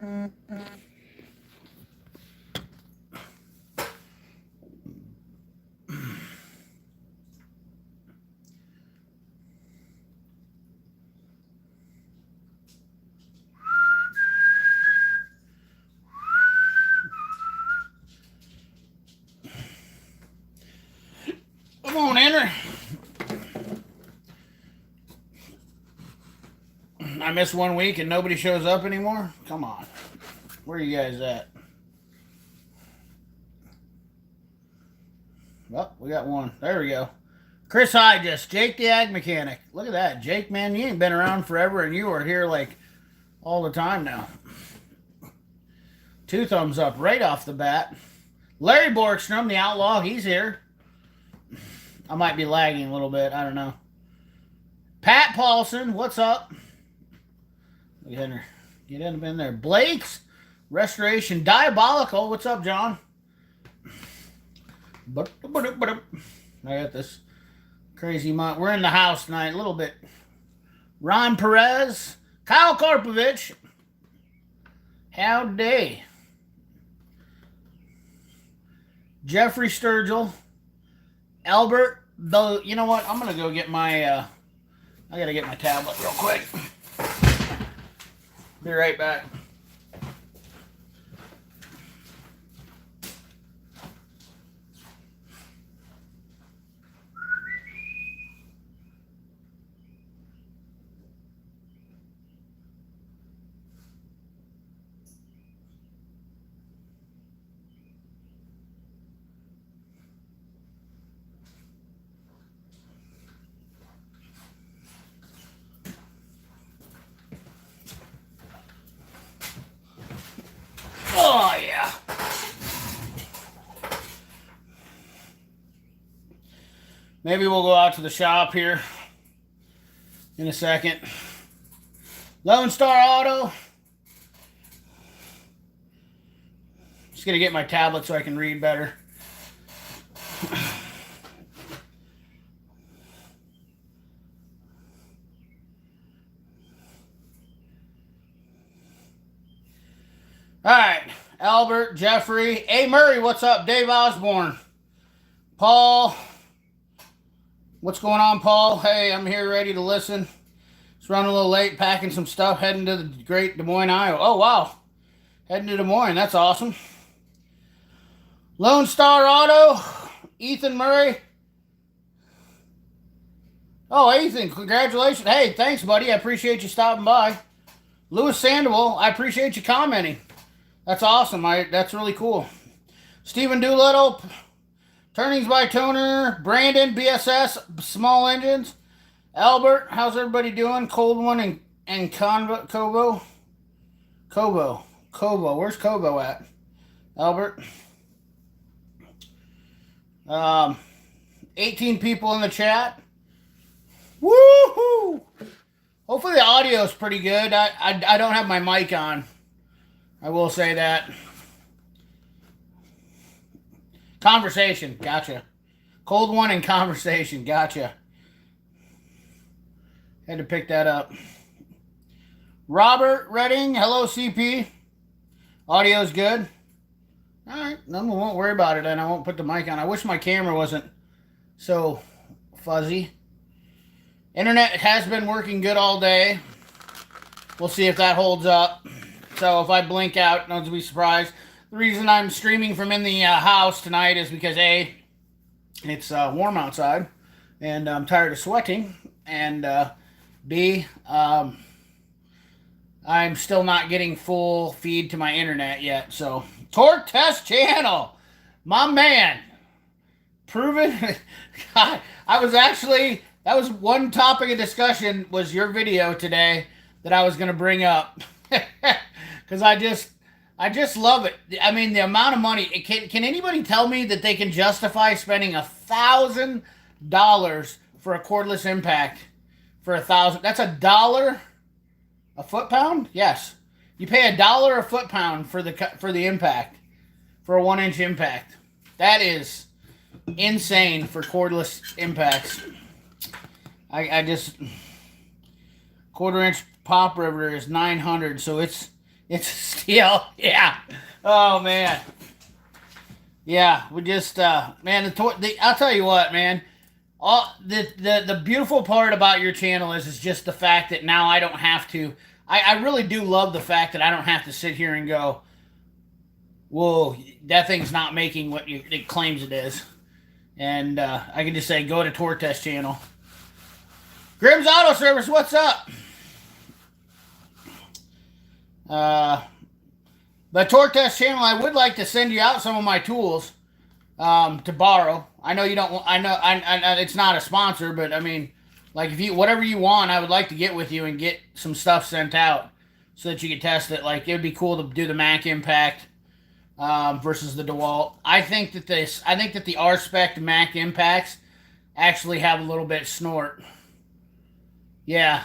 Come on, enter. I missed 1 week and nobody shows up anymore? Come on. Where are you guys at? Well, we got one. There we go. Chris Higest, Jake the Ag Mechanic. Look at that. Jake, man, you ain't been around forever and you are here like all the time now. 2 thumbs up right off the bat. Larry Borgstrom, the Outlaw, he's here. I might be lagging a little bit. I don't know. Pat Paulson, what's up? Get in there. Blake's Restoration Diabolical. What's up, John? I got this crazy month. We're in the house tonight a little bit. Ron Perez. Kyle Karpovich. Howdy. Jeffrey Sturgill. Albert. Though, you know what? I'm going to go get my... I got to get my tablet real quick. Be right back. Oh, yeah. Maybe we'll go out to the shop here in a second. Lone Star Auto. Just going to get my tablet so I can read better. All right, Albert, Jeffrey, A. Murray, what's up? Dave Osborne, Paul, what's going on, Paul? Hey, I'm here ready to listen. Just running a little late, packing some stuff, heading to the great Des Moines, Iowa. Oh, wow, heading to Des Moines, that's awesome. Lone Star Auto, Ethan Murray. Oh, Ethan, congratulations. Hey, thanks, buddy. I appreciate you stopping by. Louis Sandoval, I appreciate you commenting. That's awesome. That's really cool. Stephen Doolittle, Turnings by Toner, Brandon, BSS, Small Engines, Albert, how's everybody doing? Cold One and Cobo. Where's Cobo at? Albert. 18 people in the chat. Woohoo! Hopefully the audio is pretty good. I don't have my mic on. I will say that. Conversation, gotcha. Cold One and Conversation, gotcha. Had to pick that up. Robert Redding, hello CP. Audio's good. Alright, then we won't worry about it and I won't put the mic on. I wish my camera wasn't so fuzzy. Internet has been working good all day. We'll see if that holds up. So if I blink out, don't be surprised. The reason I'm streaming from in the house tonight is because A, it's warm outside, and I'm tired of sweating, and B, I'm still not getting full feed to my internet yet. So Torque Test Channel, my man, proven. God, that was one topic of discussion was your video today that I was going to bring up. Because I just love it. I mean, the amount of money. Can anybody tell me that they can justify spending $1,000 for a cordless impact for $1,000? That's $1 a foot pound. Yes, you pay $1 a foot pound for the impact for a 1-inch impact. That is insane for cordless impacts. I just 1/4 inch pop riveter is $900, so it's It's steel. Yeah. Oh man. Yeah. We just man. I'll tell you what, man. All the beautiful part about your channel is just the fact that now I don't have to. I really do love the fact that I don't have to sit here and go, whoa, that thing's not making what it claims it is. And I can just say, go to Torque Test channel. Grimm's Auto Service, what's up? The Torque Test channel, I would like to send you out some of my tools to borrow. I know you don't. I know. It's not a sponsor, but I mean, like if you whatever you want, I would like to get with you and get some stuff sent out so that you can test it. Like it would be cool to do the Mac Impact versus the DeWalt. I think that the R-Spec Mac Impacts actually have a little bit snort. Yeah.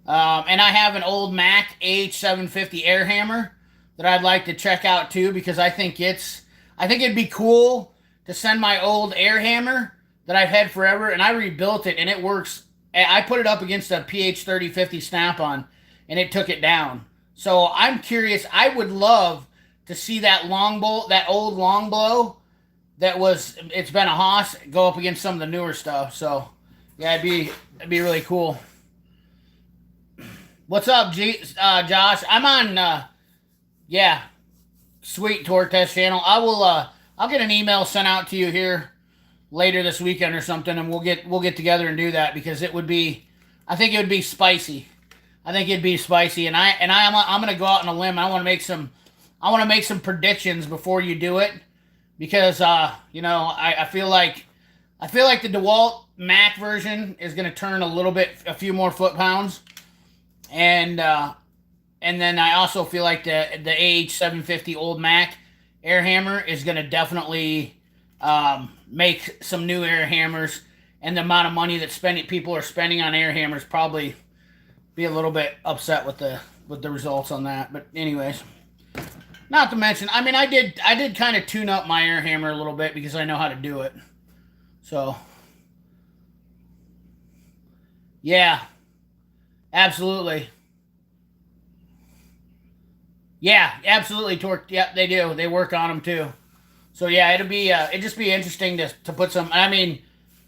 And I have an old Mac AH750 air hammer that I'd like to check out too because I think it'd be cool to send my old air hammer that I've had forever and I rebuilt it and it works. I put it up against a PH3050 Snap-on and it took it down. So I'm curious. I would love to see that old long blow it's been a Haas go up against some of the newer stuff. So yeah, it'd be really cool. What's up, Josh? I'm on, yeah, sweet Torque Test channel. I'll get an email sent out to you here later this weekend or something, and we'll get together and do that because I think it would be spicy. I think it'd be spicy, and I'm gonna go out on a limb. I want to make some predictions before you do it because I feel like the DeWalt Mac version is gonna turn a few more foot-pounds. And then I also feel like the AH750 old Mac air hammer is going to definitely make some new air hammers, and the amount of money that people are spending on air hammers probably be a little bit upset with the results on that. But anyways, not to mention, I mean, I did kind of tune up my air hammer a little bit because I know how to do it. So yeah. Absolutely. Yeah, absolutely. Torque. Yep, they do. They work on them too. So yeah, it'd just be interesting to put some. I mean,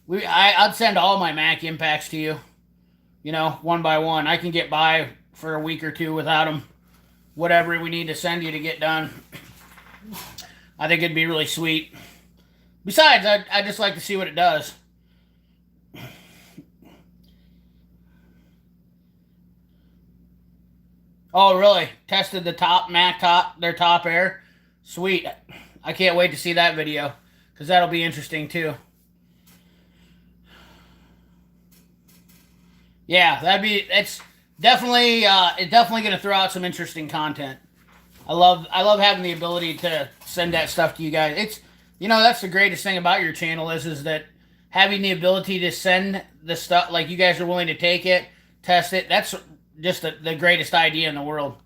I'd send all my Mac Impacts to you. One by one. I can get by for a week or two without them. Whatever we need to send you to get done. I think it'd be really sweet. Besides, I'd just like to see what it does. Oh, really? Tested their top air? Sweet. I can't wait to see that video because that'll be interesting too. Yeah, it's definitely going to throw out some interesting content. I love having the ability to send that stuff to you guys. It's that's the greatest thing about your channel is that having the ability to send the stuff, like you guys are willing to take it, test it. That's just the greatest idea in the world.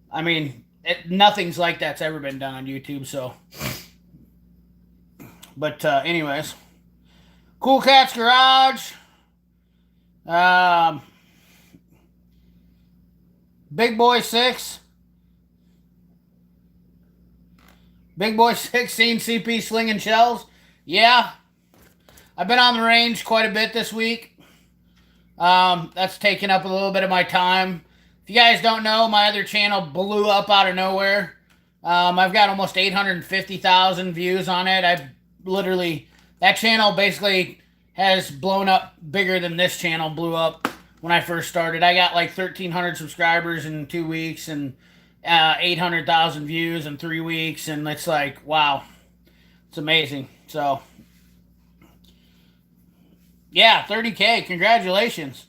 I mean, nothing's like that's ever been done on YouTube. So, but anyways, Cool Cats Garage, Big Boy 6, seen CP slinging shells. Yeah, I've been on the range quite a bit this week. That's taken up a little bit of my time. If you guys don't know, my other channel blew up out of nowhere. I've got almost 850,000 views on it. That channel basically has blown up bigger than this channel blew up when I first started. I got like 1,300 subscribers in 2 weeks and 800,000 views in 3 weeks. And it's like, wow, it's amazing. So yeah, 30K. Congratulations.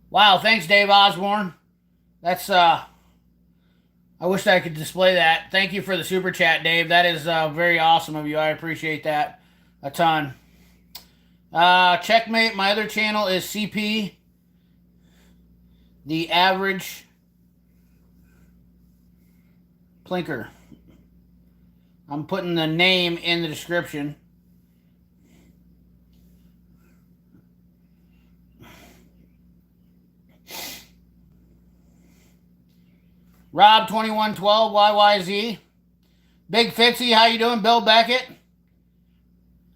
Wow, thanks, Dave Osborne. That's, I wish I could display that. Thank you for the super chat, Dave. That is very awesome of you. I appreciate that a ton. Checkmate. My other channel is CP, the average plinker. I'm putting the name in the description. Rob 2112 YYZ. Big Fitzy, how you doing? Bill Beckett.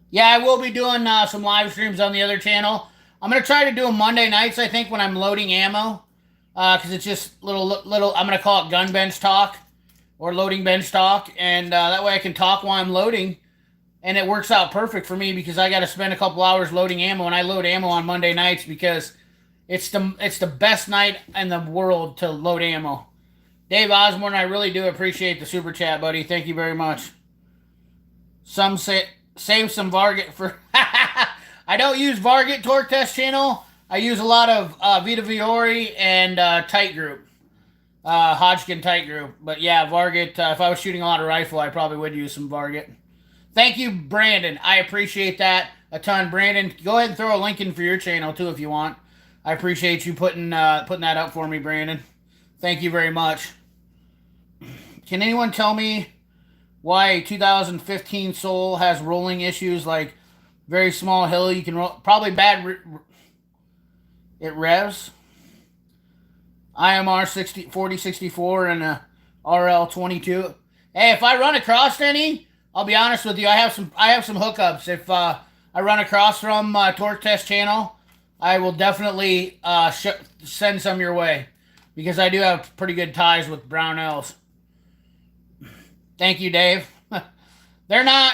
Yeah, I will be doing some live streams on the other channel. I'm gonna try to do them Monday nights, I think, when I'm loading ammo, because it's just little. I'm gonna call it gun bench talk or loading bench talk, and that way I can talk while I'm loading, and it works out perfect for me because I got to spend a couple hours loading ammo, and I load ammo on Monday nights because it's the best night in the world to load ammo. Dave Osborne, I really do appreciate the super chat, buddy. Thank you very much. Some say save some Varget for. I don't use Varget Torque Test channel. I use a lot of Vita Viore and Tight Group, Hodgkin Tight Group. But yeah, Varget. If I was shooting a lot of rifle, I probably would use some Varget. Thank you, Brandon. I appreciate that a ton, Brandon. Go ahead and throw a link in for your channel too if you want. I appreciate you putting that up for me, Brandon. Thank you very much. Can anyone tell me why a 2015 Soul has rolling issues like very small hill you can roll? Probably bad. It revs. IMR 4064 and a RL 22. Hey, if I run across any, I'll be honest with you. I have some hookups. If I run across from Torque Test channel, I will definitely send some your way because I do have pretty good ties with Brownells. Thank you, Dave. They're not,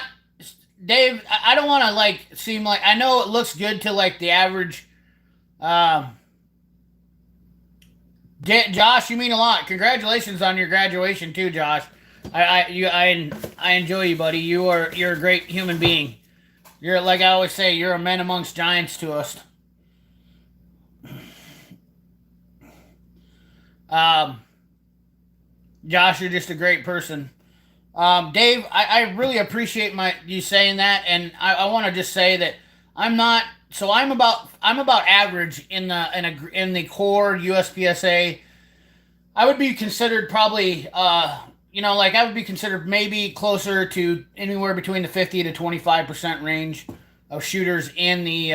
Dave. I don't want to like seem like, I know it looks good to like the average. Josh, you mean a lot. Congratulations on your graduation too, Josh. I enjoy you, buddy. You're a great human being. You're, like I always say, you're a man amongst giants to us. Josh, you're just a great person. Dave, I really appreciate you saying that, and I want to just say that I'm not. So I'm about average in the core USPSA. I would be considered probably I would be considered maybe closer to anywhere between the 50 to 25% range of shooters in the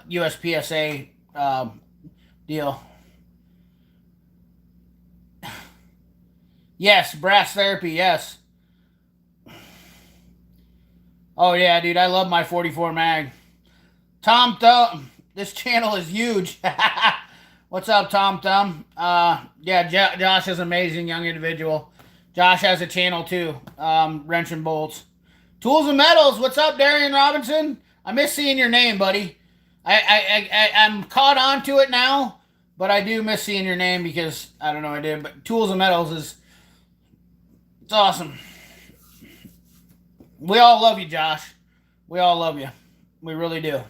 USPSA deal. Yes, brass therapy, yes. Oh yeah, dude, I love my 44 mag. Tom Thumb, this channel is huge. What's up, Tom Thumb? Yeah, Josh is an amazing young individual. Josh has a channel too, Wrench and Bolts. Tools and Metals, what's up, Darian Robinson? I miss seeing your name, buddy. I'm caught on to it now, but I do miss seeing your name because, I don't know, I did. But Tools and Metals it's awesome. We all love you, Josh. We all love you. We really do.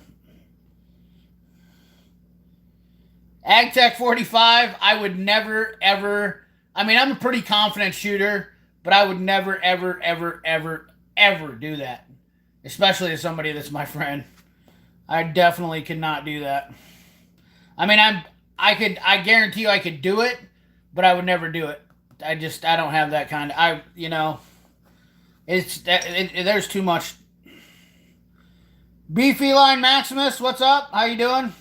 AgTech 45, I would never, ever... I mean, I'm a pretty confident shooter, but I would never, ever, ever, ever, ever do that. Especially to somebody that's my friend. I definitely could not do that. I mean, I guarantee you I could do it, but I would never do it. I don't have that kind of... there's too much. Beefy Line Maximus, what's up? How you doing?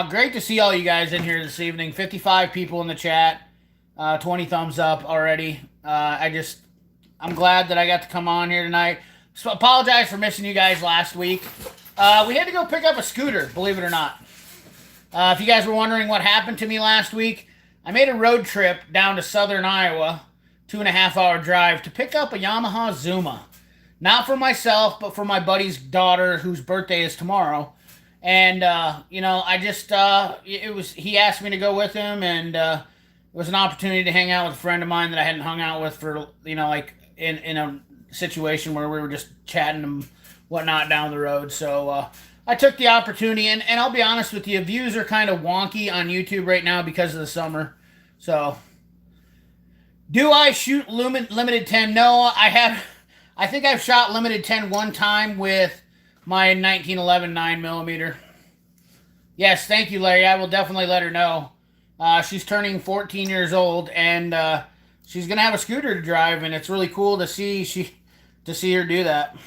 Great to see all you guys in here this evening. 55 people in the chat. 20 thumbs up already. I'm glad that I got to come on here tonight. So apologize for missing you guys last week. We had to go pick up a scooter, believe it or not. If you guys were wondering what happened to me last week, I made a road trip down to southern Iowa, 2.5-hour drive, to pick up a Yamaha Zuma. Not for myself, but for my buddy's daughter, whose birthday is tomorrow. And, he asked me to go with him, and it was an opportunity to hang out with a friend of mine that I hadn't hung out with for, in a situation where we were just chatting and whatnot down the road. So, I took the opportunity, and I'll be honest with you, views are kind of wonky on YouTube right now because of the summer. So, do I shoot limited 10? No, I think I've shot limited 10 one time with my 1911 9mm. Yes, thank you, Larry. I will definitely let her know. She's turning 14 years old, and she's gonna have a scooter to drive, and it's really cool to see her do that.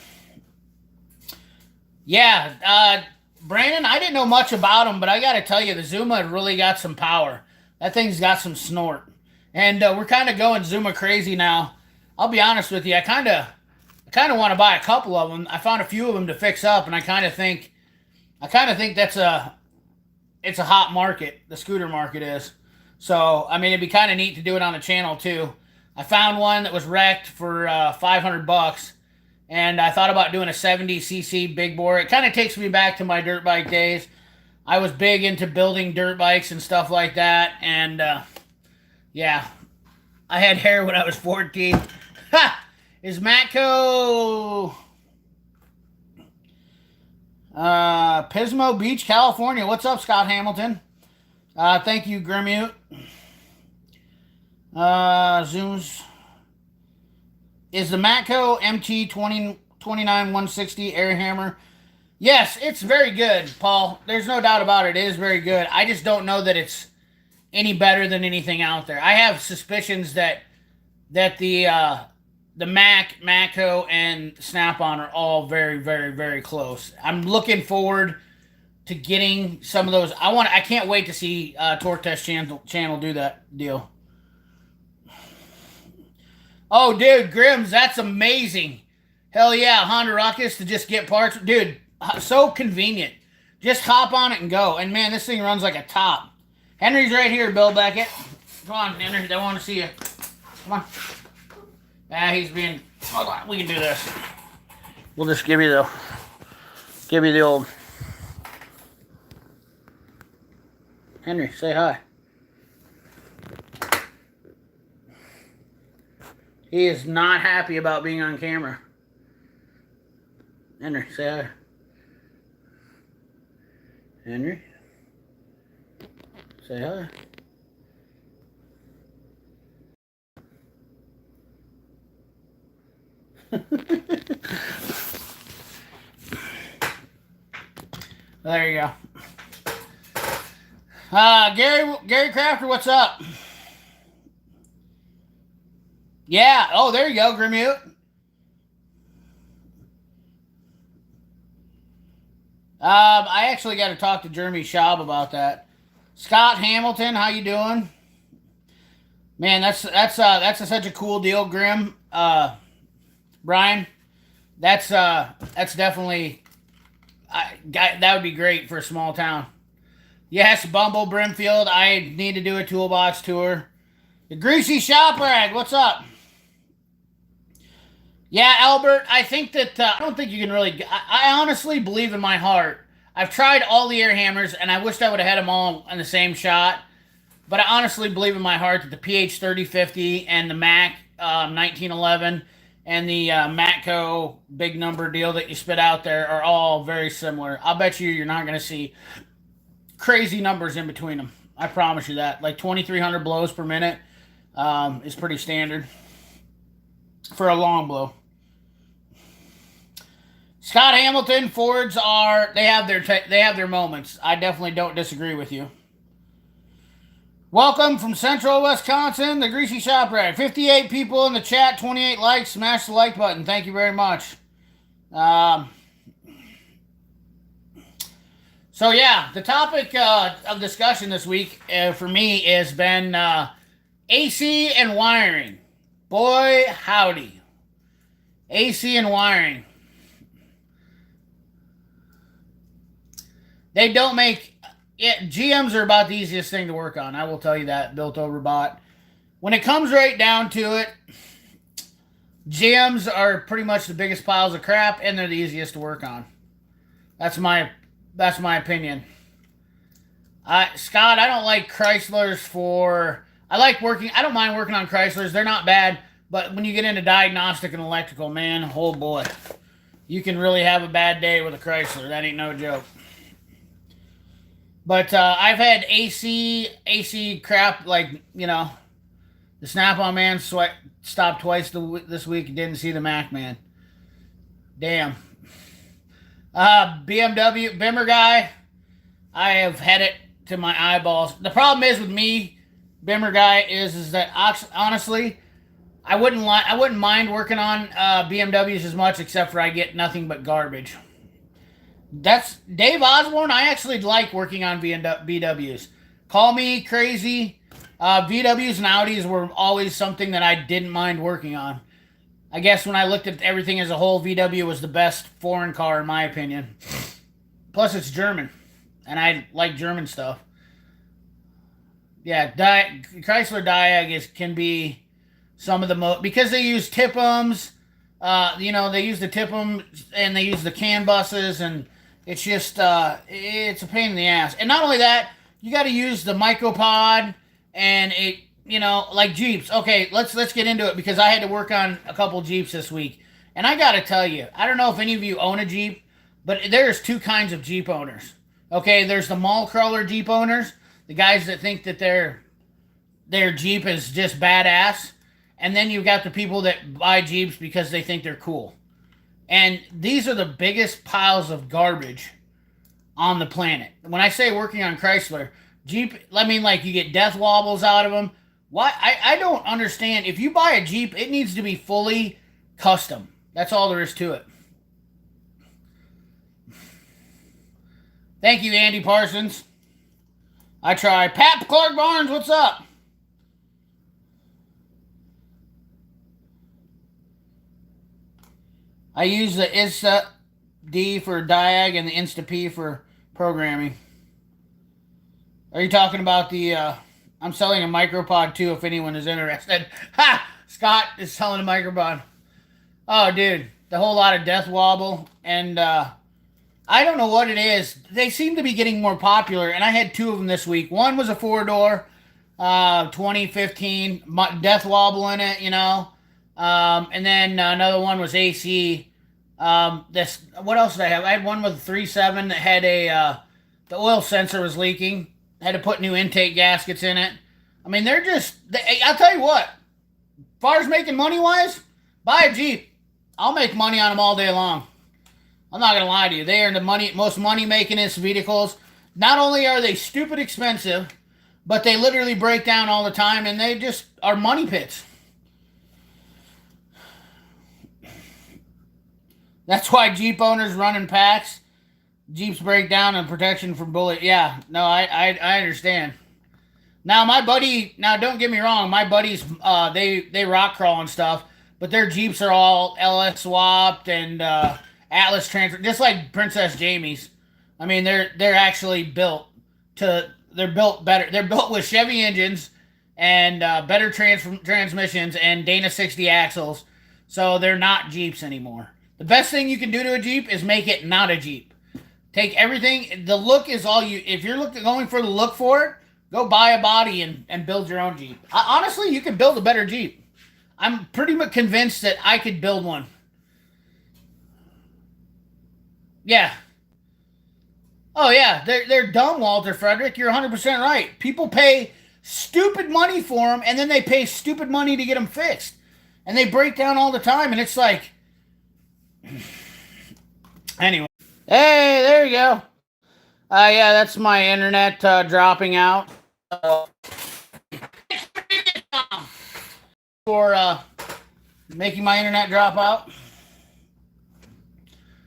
Yeah, Brandon, I didn't know much about them, but I got to tell you, the Zuma really got some power. That thing's got some snort. And we're kind of going Zuma crazy now. I'll be honest with you. I kind of want to buy a couple of them. I found a few of them to fix up, and I kind of think it's a hot market. The scooter market is. So I mean, it'd be kind of neat to do it on the channel too. I found one that was wrecked for $500, and I thought about doing a 70cc big bore. It kind of takes me back to my dirt bike days. I was big into building dirt bikes and stuff like that, and yeah, I had hair when I was 14. Ha! Is Matco Pismo Beach, California? What's up, Scott Hamilton? Thank you, Grimute. Zooms. Is the Matco MT 29160 air hammer? Yes, it's very good, Paul. There's no doubt about it. It is very good. I just don't know that it's any better than anything out there. I have suspicions that the Matco, and Snap-on are all very, very, very close. I'm looking forward to getting some of those. I can't wait to see Torque Test channel do that deal. Oh, dude, Grims, that's amazing. Hell yeah, Honda Ruckus to just get parts. Dude, so convenient. Just hop on it and go. And man, this thing runs like a top. Henry's right here, Bill Beckett. Come on, Henry, they want to see you. Come on. Ah, he's being. Hold on, we can do this. We'll just give you the old. Henry, say hi. He is not happy about being on camera. Henry, say hi. Henry, say hi. There you go. Gary Crafter, what's up? Yeah. Oh, there you go, Grimute. I actually got to talk to Jeremy Schaub about that. Scott Hamilton, how you doing? Man, that's such a cool deal, Grim. Brian, that's definitely that would be great for a small town. Yes, Bumble Brimfield, I need to do a toolbox tour. The Greasy Shop Rag, what's up? Yeah, Albert, I think that I don't think you can really. I honestly believe in my heart. I've tried all the air hammers, and I wished I would have had them all in the same shot. But I honestly believe in my heart that the PH 3050 and the Mac 1911 and the Matco big number deal that you spit out there are all very similar. I'll bet you're not going to see crazy numbers in between them. I promise you that. Like 2,300 blows per minute is pretty standard for a long blow. Scott Hamilton, Fords they have their moments. I definitely don't disagree with you. Welcome from Central Wisconsin, the Greasy Shop Rag. 58 people in the chat, 28 likes. Smash the like button. Thank you very much. So yeah, the topic of discussion this week for me has been AC and wiring. Boy, howdy. AC and wiring. They don't make... GMs are about the easiest thing to work on. I will tell you that. Built over bought. When it comes right down to it, GMs are pretty much the biggest piles of crap, and they're the easiest to work on. That's my opinion. Scott, I don't like Chryslers for... I don't mind working on Chryslers. They're not bad. But when you get into diagnostic and electrical, man, oh boy. You can really have a bad day with a Chrysler. That ain't no joke. But I've had AC crap, like, you know, the Snap-on man stopped twice this week and didn't see the Mac man. Damn. BMW, Bimmer guy, I have had it to my eyeballs. The problem is with me, Bimmer guy, is that honestly, I wouldn't mind working on BMWs as much, except for I get nothing but garbage. That's Dave Osborne. I actually like working on BWs. Call me crazy. VWs and Audis were always something that I didn't mind working on. I guess when I looked at everything as a whole, VW was the best foreign car in my opinion. Plus, it's German, and I like German stuff. Yeah, Chrysler Diag can be some of the most because they use Tipums. They use the Tipum and they use the CAN buses, and it's just it's a pain in the ass. And not only that, you got to use the micropod, and it like Jeeps. Okay, let's get into it because I had to work on a couple Jeeps this week, and I got to tell you, I don't know if any of you own a Jeep, but there's two kinds of Jeep owners. Okay, there's the mall crawler Jeep owners, the guys that think that their Jeep is just badass. And then you've got the people that buy Jeeps because they think they're cool. And these are the biggest piles of garbage on the planet. When I say working on Chrysler, Jeep, I mean like you get death wobbles out of them. Why? I don't understand. If you buy a Jeep, it needs to be fully custom. That's all there is to it. Thank you, Andy Parsons. I try. Pat Clark Barnes, what's up? I use the Insta D for Diag and the Insta P for programming. Are you talking about the... I'm selling a micropod too if anyone is interested. Ha! Scott is selling a micropod. Oh, dude. The whole lot of death wobble. And I don't know what it is. They seem to be getting more popular. And I had two of them this week. One was a 4-door. 2015. Death wobble in it, and then another one was AC. What else did I have? I had one with a 3.7 that had the oil sensor was leaking. Had to put new intake gaskets in it. I mean, I'll tell you what. As far as making money wise, buy a Jeep. I'll make money on them all day long. I'm not gonna lie to you. They are the most money makingest vehicles. Not only are they stupid expensive, but they literally break down all the time, and they just are money pits. That's why Jeep owners run in packs. Jeeps break down and protection from bullet. Yeah, no, I understand. Now don't get me wrong, my buddies, they rock crawl and stuff, but their Jeeps are all LS swapped and Atlas transfer, just like Princess Jamie's. I mean, they're actually they're built better. They're built with Chevy engines and better transmissions and Dana 60 axles, so they're not Jeeps anymore. The best thing you can do to a Jeep is make it not a Jeep. Take everything. The look is all you. If you're going for the look for it, go buy a body and build your own Jeep. Honestly, you can build a better Jeep. I'm pretty much convinced that I could build one. Yeah. Oh yeah, they're dumb, Walter Frederick. You're 100% right. People pay stupid money for them, and then they pay stupid money to get them fixed, and they break down all the time. And it's like. Anyway. Hey, there you go. Yeah, that's my internet dropping out. For making my internet drop out.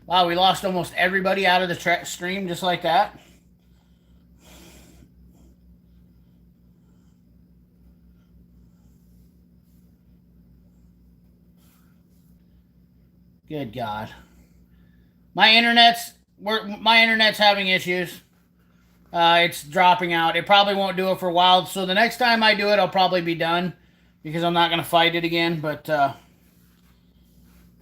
Wow, we lost almost everybody out of the stream just like that. Good God. My internet's having issues. It's dropping out. It probably won't do it for a while. So the next time I do it, I'll probably be done because I'm not going to fight it again. But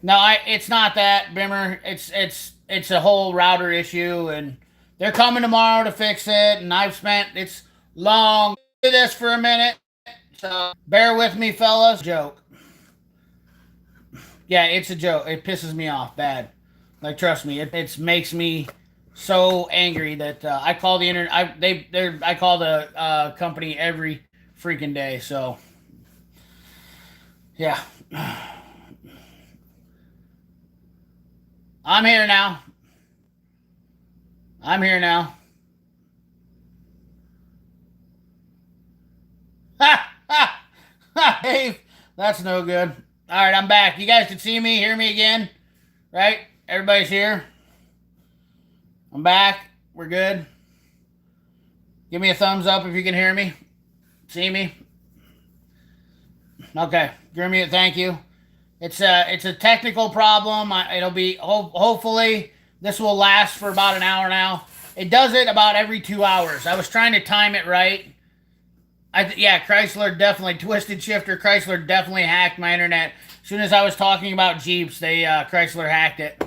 no, it's not that, Bimmer. It's a whole router issue, and they're coming tomorrow to fix it. And it's long. Do this for a minute. So bear with me, fellas. Joke. Yeah, it's a joke. It pisses me off bad. Like, trust me, it makes me so angry that I call the internet. I call the company every freaking day. So, yeah, I'm here now. Ha ha ha! Dave, that's no good. All right, I'm back. You guys can see me, hear me again, right? Everybody's here. I'm back. We're good. Give me a thumbs up if you can hear me, see me. Okay, Grimmy, thank you. It's a technical problem. It'll be hopefully this will last for about an hour now. It does it about every 2 hours. I was trying to time it right. Yeah, Chrysler definitely twisted shifter. Chrysler definitely hacked my internet. As soon as I was talking about Jeeps, Chrysler hacked it.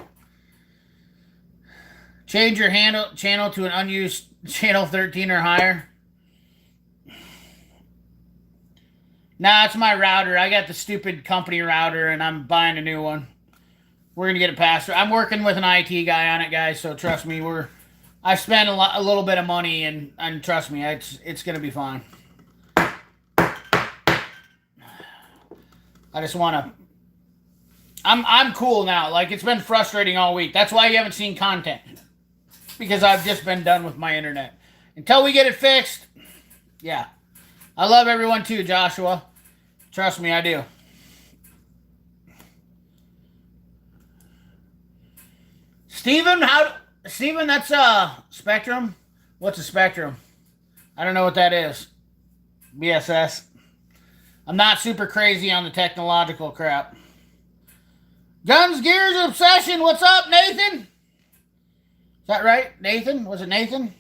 Change your channel to an unused channel 13 or higher. Nah, it's my router. I got the stupid company router, and I'm buying a new one. We're gonna get it passed. I'm working with an IT guy on it, guys. So trust me, I spent a little bit of money, and trust me, it's gonna be fine. I just wanna. I'm cool now. Like, it's been frustrating all week. That's why you haven't seen content, because I've just been done with my internet. Until we get it fixed, yeah. I love everyone too, Joshua. Trust me, I do. Steven, that's Spectrum? What's a Spectrum? I don't know what that is. BSS. I'm not super crazy on the technological crap. Guns, Gears, Obsession. What's up, Nathan? Is that right? Nathan? Was it Nathan?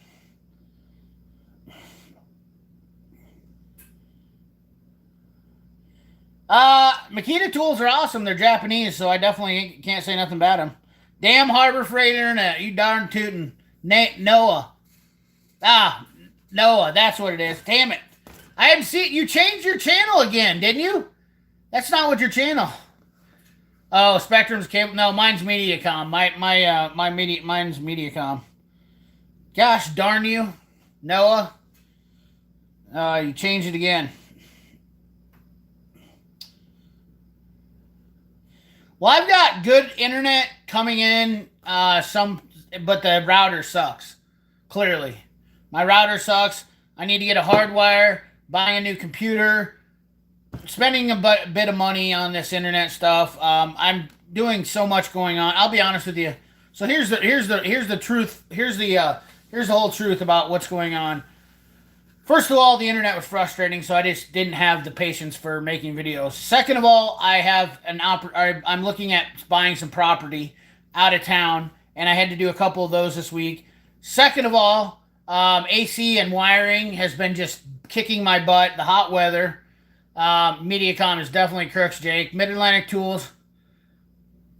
Makita tools are awesome. They're Japanese, so I definitely can't say nothing about them. Damn Harbor Freight Internet. You darn tootin'. Noah. Noah. That's what it is. Damn it. I hadn't seen you changed your channel again, didn't you? That's not what your channel. Oh, Spectrum's cable. No, mine's Mediacom. Mine's Mediacom. Gosh darn you, Noah. You changed it again. Well, I've got good internet coming in, but the router sucks. Clearly. My router sucks. I need to get a hardwire, buy a new computer, spending a bit of money on this internet stuff. I'm doing so much going on. I'll be honest with you. So here's the truth. Here's the whole truth about what's going on. First of all, the internet was frustrating, so I just didn't have the patience for making videos. Second of all, I'm looking at buying some property out of town, and I had to do a couple of those this week. Second of all, AC and wiring has been just kicking my butt. The hot weather. Mediacom is definitely crooks, Jake. Mid-Atlantic Tools.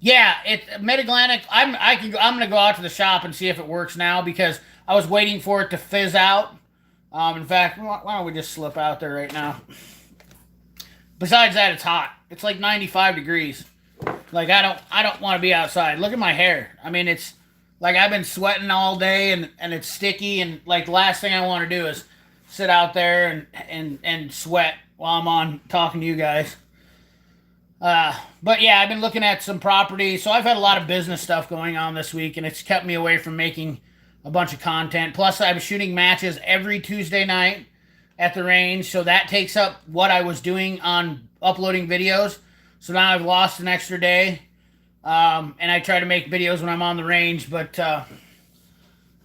Yeah, Mid-Atlantic. I'm gonna go out to the shop and see if it works now, because I was waiting for it to fizz out. In fact, why don't we just slip out there right now? Besides that, it's hot. It's like 95 degrees. Like, I don't want to be outside. Look at my hair. I mean, it's like I've been sweating all day, and it's sticky, and like, last thing I want to do is sit out there and sweat while I'm on talking to you guys. But yeah, I've been looking at some property. So I've had a lot of business stuff going on this week, and it's kept me away from making a bunch of content. Plus, I was shooting matches every Tuesday night at the range, so that takes up what I was doing on uploading videos. So now I've lost an extra day, and I try to make videos when I'm on the range, but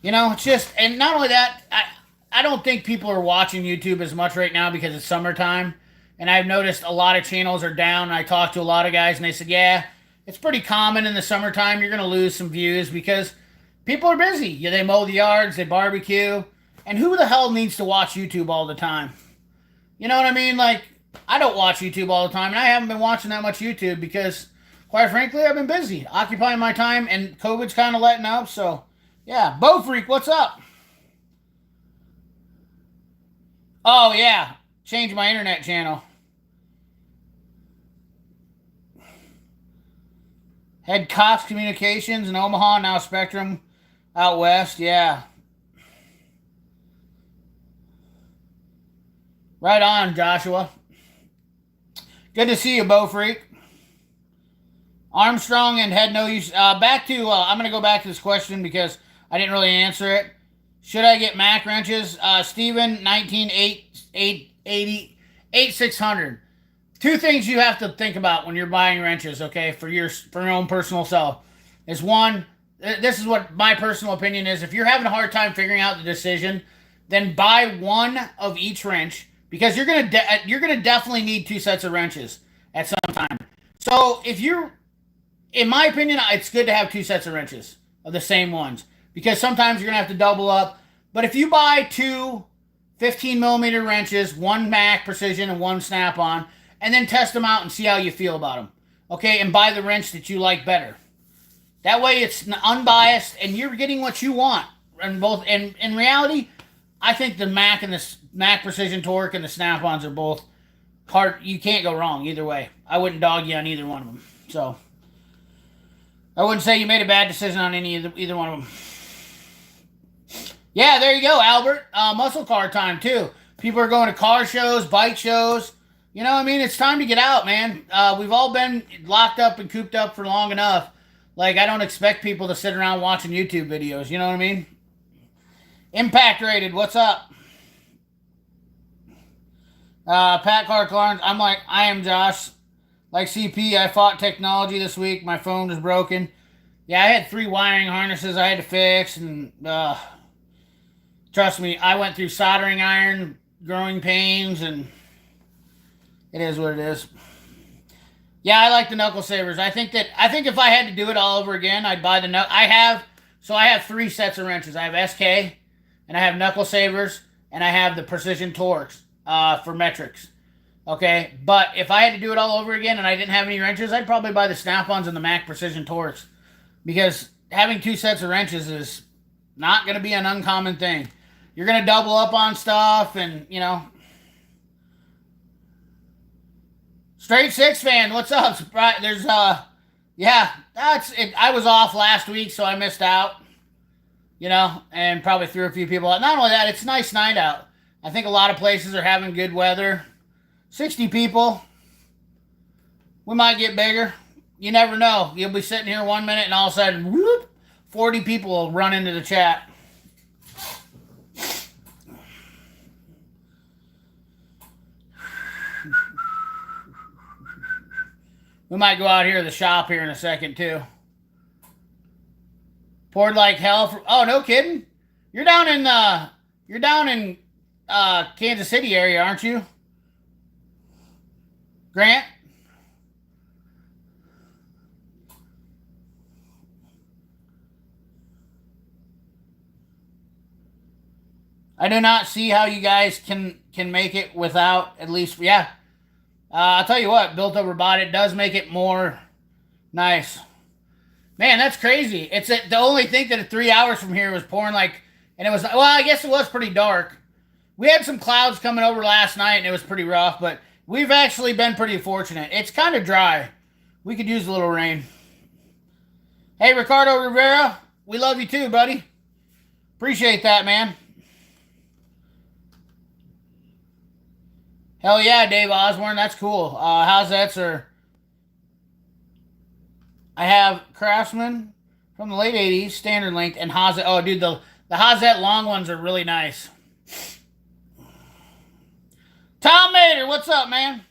it's just, and not only that, I don't think people are watching YouTube as much right now because it's summertime, and I've noticed a lot of channels are down. I talked to a lot of guys, and they said, yeah, it's pretty common in the summertime. You're going to lose some views because people are busy. Yeah, they mow the yards, they barbecue. And who the hell needs to watch YouTube all the time? You know what I mean? Like, I don't watch YouTube all the time, and I haven't been watching that much YouTube because, quite frankly, I've been busy, occupying my time, and COVID's kind of letting up, so, yeah. Bo Freak, what's up? Oh, yeah. Change my internet channel. Had Cox Communications in Omaha, now Spectrum out west, yeah. Right on, Joshua. Good to see you, Bo Freak. Armstrong and had no use. I'm going to go back to this question because I didn't really answer it. Should I get Mac wrenches? Steven, 19880 Two things you have to think about when you're buying wrenches, okay, for your own personal self. Is one, this is what my personal opinion is. If you're having a hard time figuring out the decision, then buy one of each wrench. because you're gonna definitely need 2 sets of wrenches at some time. So if you're, in my opinion, it's good to have 2 sets of wrenches of the same ones, because sometimes you're gonna have to double up. But if you buy 2 15 millimeter wrenches, one Mac Precision and one Snap-on, and then test them out and see how you feel about them, okay, and buy the wrench that you like better. That way it's unbiased and you're getting what you want. And both, and in reality, I think the Mac and the Mac Precision Torque and the Snap-ons are both hard. You can't go wrong either way. I wouldn't dog you on either one of them. So I wouldn't say you made a bad decision on either one of them. Yeah, there you go, Albert. Muscle car time too. People are going to car shows, bike shows. You know what I mean? It's time to get out, man. We've all been locked up and cooped up for long enough. Like, I don't expect people to sit around watching YouTube videos. You know what I mean? Impact Rated, what's up? Pat Clark Lawrence, I am Josh. Like CP, I fought technology this week. My phone was broken. Yeah, I had 3 wiring harnesses I had to fix, and trust me, I went through soldering iron, growing pains, and it is what it is. Yeah, I like the knuckle savers. I think if I had to do it all over again, I'd buy the I have 3 sets of wrenches. I have SK, and I have knuckle savers, and I have the precision torques for metrics. Okay, but if I had to do it all over again and I didn't have any wrenches, I'd probably buy the Snap-ons and the Mac Precision Torques, because having 2 sets of wrenches is not going to be an uncommon thing. You're going to double up on stuff, and, you know. Straight 6 fan, what's up? There's, yeah, that's it. I was off last week, so I missed out, you know, and probably threw a few people out. Not only that, it's a nice night out. I think a lot of places are having good weather. 60 people. We might get bigger. You never know. You'll be sitting here 1 minute and all of a sudden, whoop, 40 people will run into the chat. We might go out here to the shop here in a second too. Poured like hell for, oh, no kidding. You're down in Kansas City area, aren't you? Grant? I do not see how you guys can make it without at least, yeah. I'll tell you what, Built Over Bot, it does make it more nice. Man, that's crazy. It's the only thing that 3 hours from here was pouring like, and it was, well, I guess it was pretty dark. We had some clouds coming over last night and it was pretty rough, but we've actually been pretty fortunate. It's kind of dry. We could use a little rain. Hey, Ricardo Rivera, we love you too, buddy. Appreciate that, man. Hell yeah, Dave Osborne, that's cool. How's that, sir? I have Craftsman from the late 80s, standard length, and Hazet. Oh, dude, the Hazet long ones are really nice. Tom Mater, what's up, man?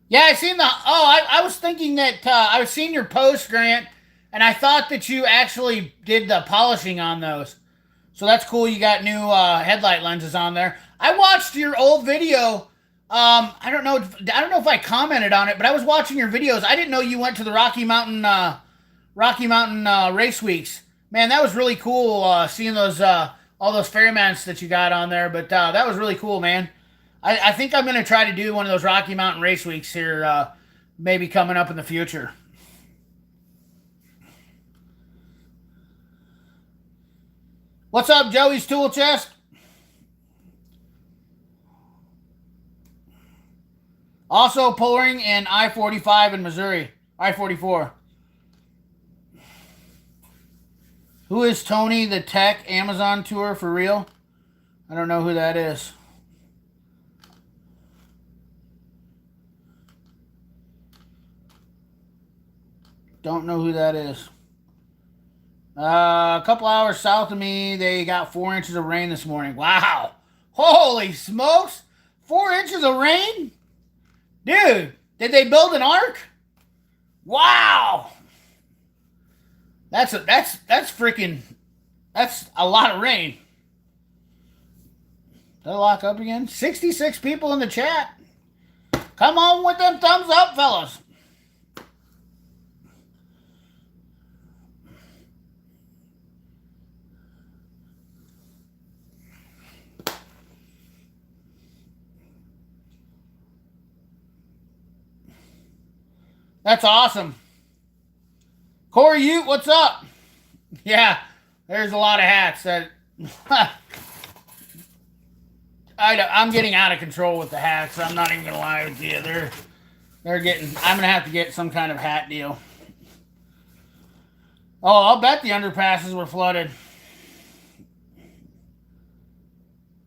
Yeah, I seen the, I was thinking that, I was seeing your post, Grant, and I thought that you actually did the polishing on those. So that's cool. You got new headlight lenses on there. I watched your old video. I don't know if I commented on it, but I was watching your videos. I didn't know you went to the Rocky Mountain race weeks. Man, that was really cool. Seeing those all those Fairmans that you got on there. But that was really cool, man. I think I'm gonna try to do one of those Rocky Mountain race weeks here, maybe coming up in the future. What's up, Joey's Tool Chest? Also pouring in I-45 in Missouri. I-44. Who is Tony the Tech Amazon tour for real? I don't know who that is. Don't know who that is. A couple hours south of me, they got 4 inches of rain this morning. Wow. Holy smokes. 4 inches of rain? Dude, did they build an ark? Wow. That's a lot of rain. Did I lock up again? 66 people in the chat. Come on with them thumbs up, fellas. That's awesome. Corey Ute, what's up? Yeah, there's a lot of hats that... I'm getting out of control with the hats. I'm not even going to lie with you. They're getting... I'm going to have to get some kind of hat deal. Oh, I'll bet the underpasses were flooded.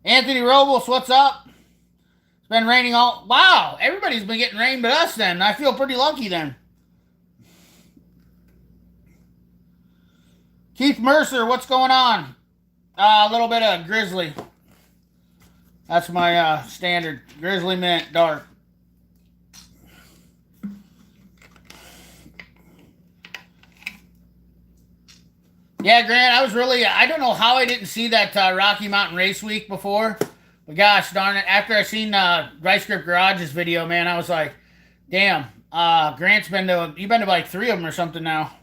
Anthony Robles, what's up? It's been raining all... Wow, everybody's been getting rain but us then. I feel pretty lucky then. Keith Mercer, what's going on? A little bit of Grizzly. That's my standard Grizzly Mint Dark. Yeah, Grant, I don't know how I didn't see that Rocky Mountain Race Week before. But gosh darn it, after I seen Rice Grip Garage's video, man, I was like, damn, Grant's you've been to like 3 of them or something now.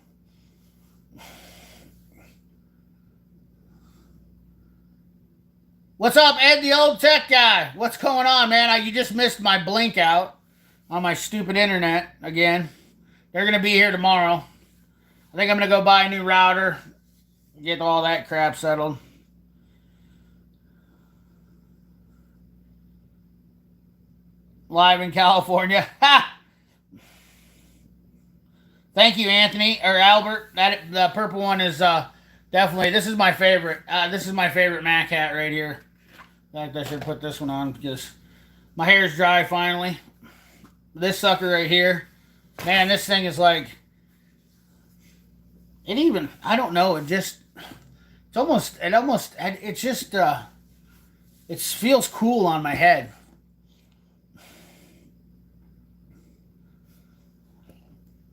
What's up, Ed, the old tech guy? What's going on, man? You just missed my blink out on my stupid internet again. They're going to be here tomorrow. I think I'm going to go buy a new router, get all that crap settled. Live in California. Ha! Thank you, Anthony, or Albert. The purple one is definitely, this is my favorite. This is my favorite Mac hat right here. In fact, I should put this one on because my hair's dry finally. This sucker right here. Man, this thing is like... I don't know, it feels cool on my head.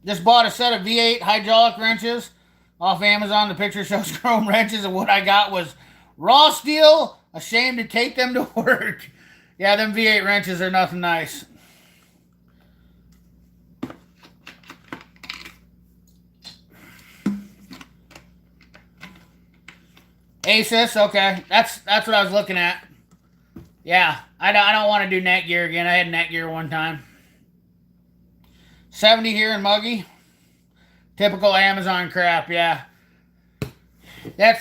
Just bought a set of V8 hydraulic wrenches off Amazon. The picture shows chrome wrenches, and what I got was raw steel. Ashamed to take them to work. Yeah, them V8 wrenches are nothing nice. Asus, okay. That's what I was looking at. Yeah, I don't want to do Netgear again. I had Netgear one time. 70 here in Muggy. Typical Amazon crap, yeah.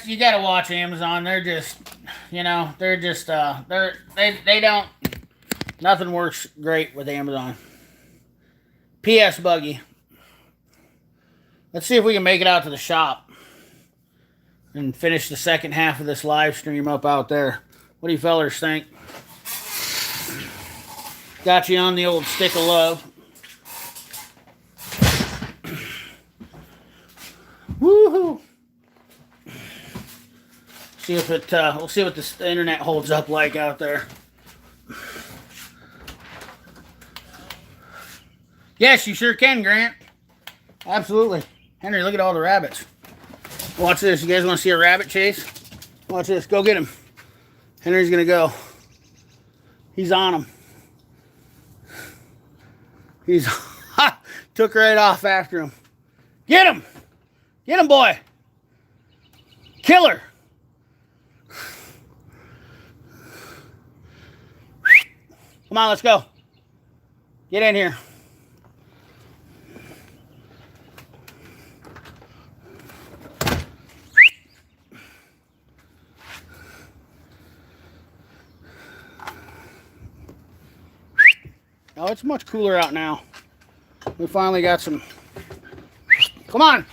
You gotta watch Amazon. They're just, they don't, nothing works great with Amazon. PS Buggy. Let's see if we can make it out to the shop and finish the second half of this live stream up out there. What do you fellers think? Got you on the old stick of love. Woohoo! See if it. We'll see what the internet holds up like out there. Yes, you sure can, Grant. Absolutely, Henry. Look at all the rabbits. Watch this. You guys want to see a rabbit chase? Watch this. Go get him. Henry's gonna go. He's on him. He's took right off after him. Get him! Get him, boy! Killer! Come on, let's go. Get in here. Oh, it's much cooler out now. We finally got some... Come on!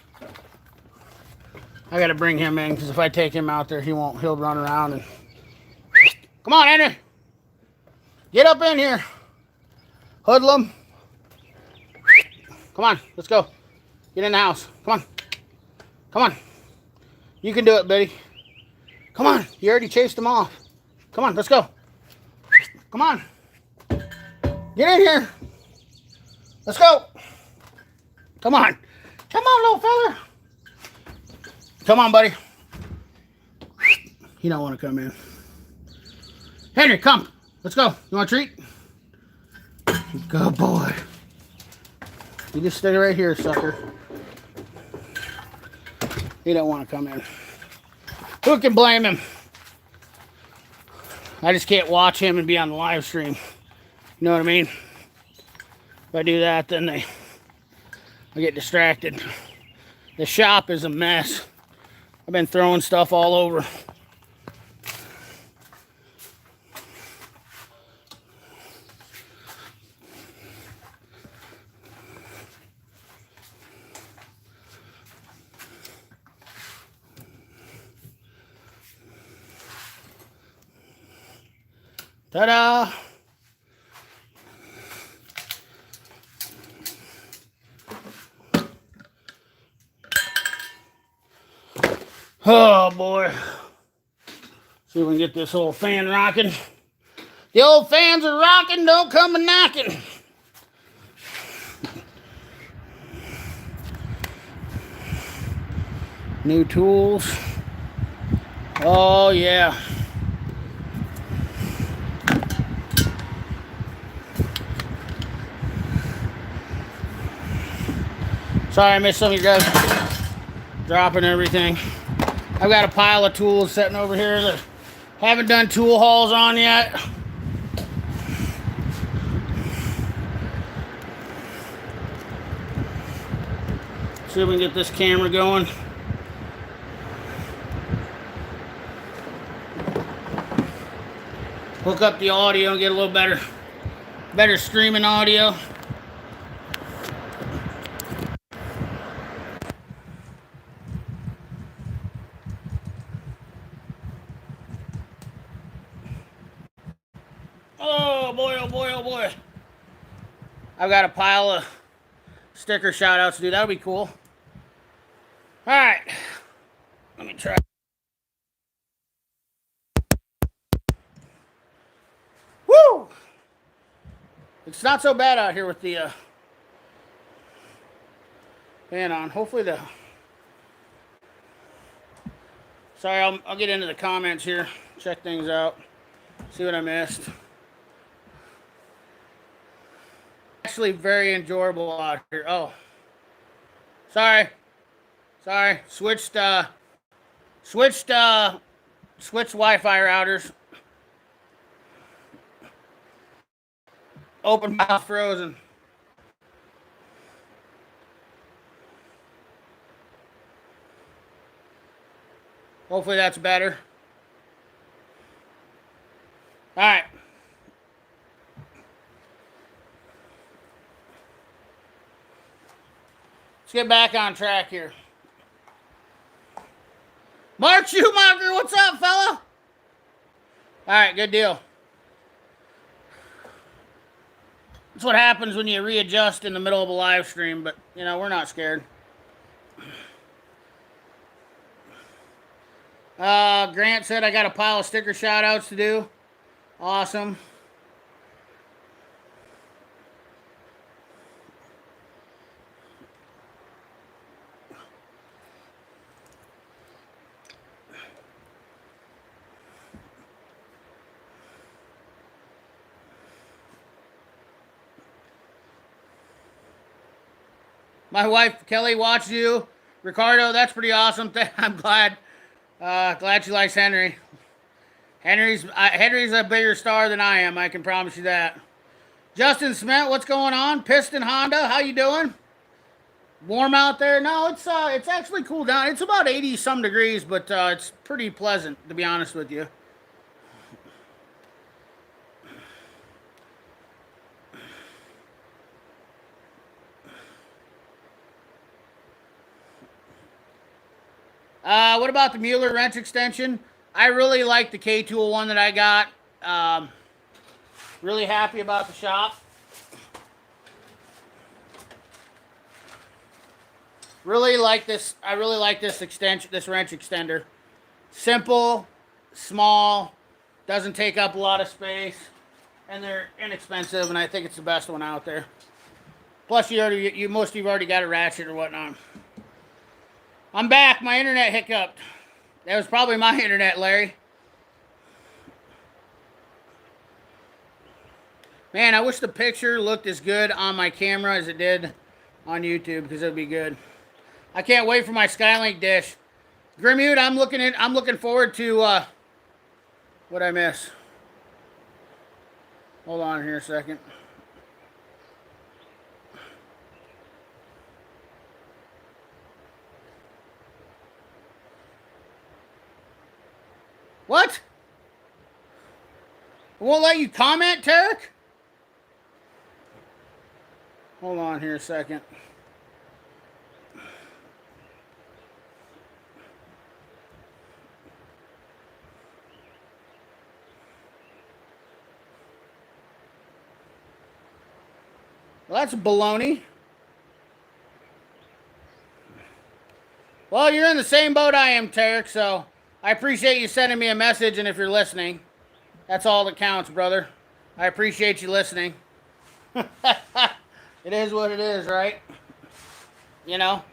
I gotta bring him in, because if I take him out there, he'll run around and... Come on, Henry! Get up in here! Hoodlum! Come on, let's go. Get in the house. Come on. Come on. You can do it, buddy. Come on, you already chased him off. Come on, let's go. Come on. Get in here. Let's go. Come on. Come on, little fella. Come on, buddy. You don't want to come in. Henry, come. Let's go. You want a treat? Good boy. You just stay right here, sucker. He don't want to come in. Who can blame him? I just can't watch him and be on the live stream. You know what I mean? If I do that, then I get distracted. The shop is a mess. I've been throwing stuff all over. Ta-da! Oh boy. See if we can get this old fan rocking. The old fans are rocking, don't come a knocking. New tools. Oh yeah. Sorry I missed some of you guys dropping everything. I've got a pile of tools sitting over here that haven't done tool hauls on yet. See if we can get this camera going. Hook up the audio and get a little better streaming audio. Oh boy, oh boy, oh boy. I've got a pile of sticker shout outs to do. That would be cool. Alright. Let me try. Woo! It's not so bad out here with the fan on. Hopefully the... Sorry, I'll get into the comments here. Check things out. See what I missed. Actually very enjoyable out here. Oh. Sorry. Switched Wi-Fi routers. Open mouth frozen. Hopefully that's better. All right. Let's get back on track here. Mark Schumacher, what's up, fella? All right, good deal. That's what happens when you readjust in the middle of a live stream, but, you know, we're not scared. Grant said I got a pile of sticker shout-outs to do. Awesome. My wife, Kelly, watched you. Ricardo, that's pretty awesome. I'm glad. Glad she likes Henry. Henry's a bigger star than I am. I can promise you that. Justin Smith, what's going on? Piston Honda, how you doing? Warm out there? No, it's actually cool down. It's about 80 some degrees, but it's pretty pleasant, to be honest with you. What about the Mueller wrench extension? I really like the K-Tool one that I got. Really happy about the shop. Really like this. I really like this extension, this wrench extender. Simple, small, doesn't take up a lot of space, and they're inexpensive. And I think it's the best one out there. Plus, most of you've already got a ratchet or whatnot. I'm back. My internet hiccuped. That was probably my internet, Larry. Man, I wish the picture looked as good on my camera as it did on YouTube, because it'd be good. I can't wait for my Skylink dish. Grimute, I'm looking forward to what I miss. Hold on here a second. What? It won't let you comment, Tarek? Hold on here a second. Well, that's baloney. Well, you're in the same boat I am, Tarek, so I appreciate you sending me a message, and if you're listening, that's all that counts, brother. I appreciate you listening. It is what it is, right? You know?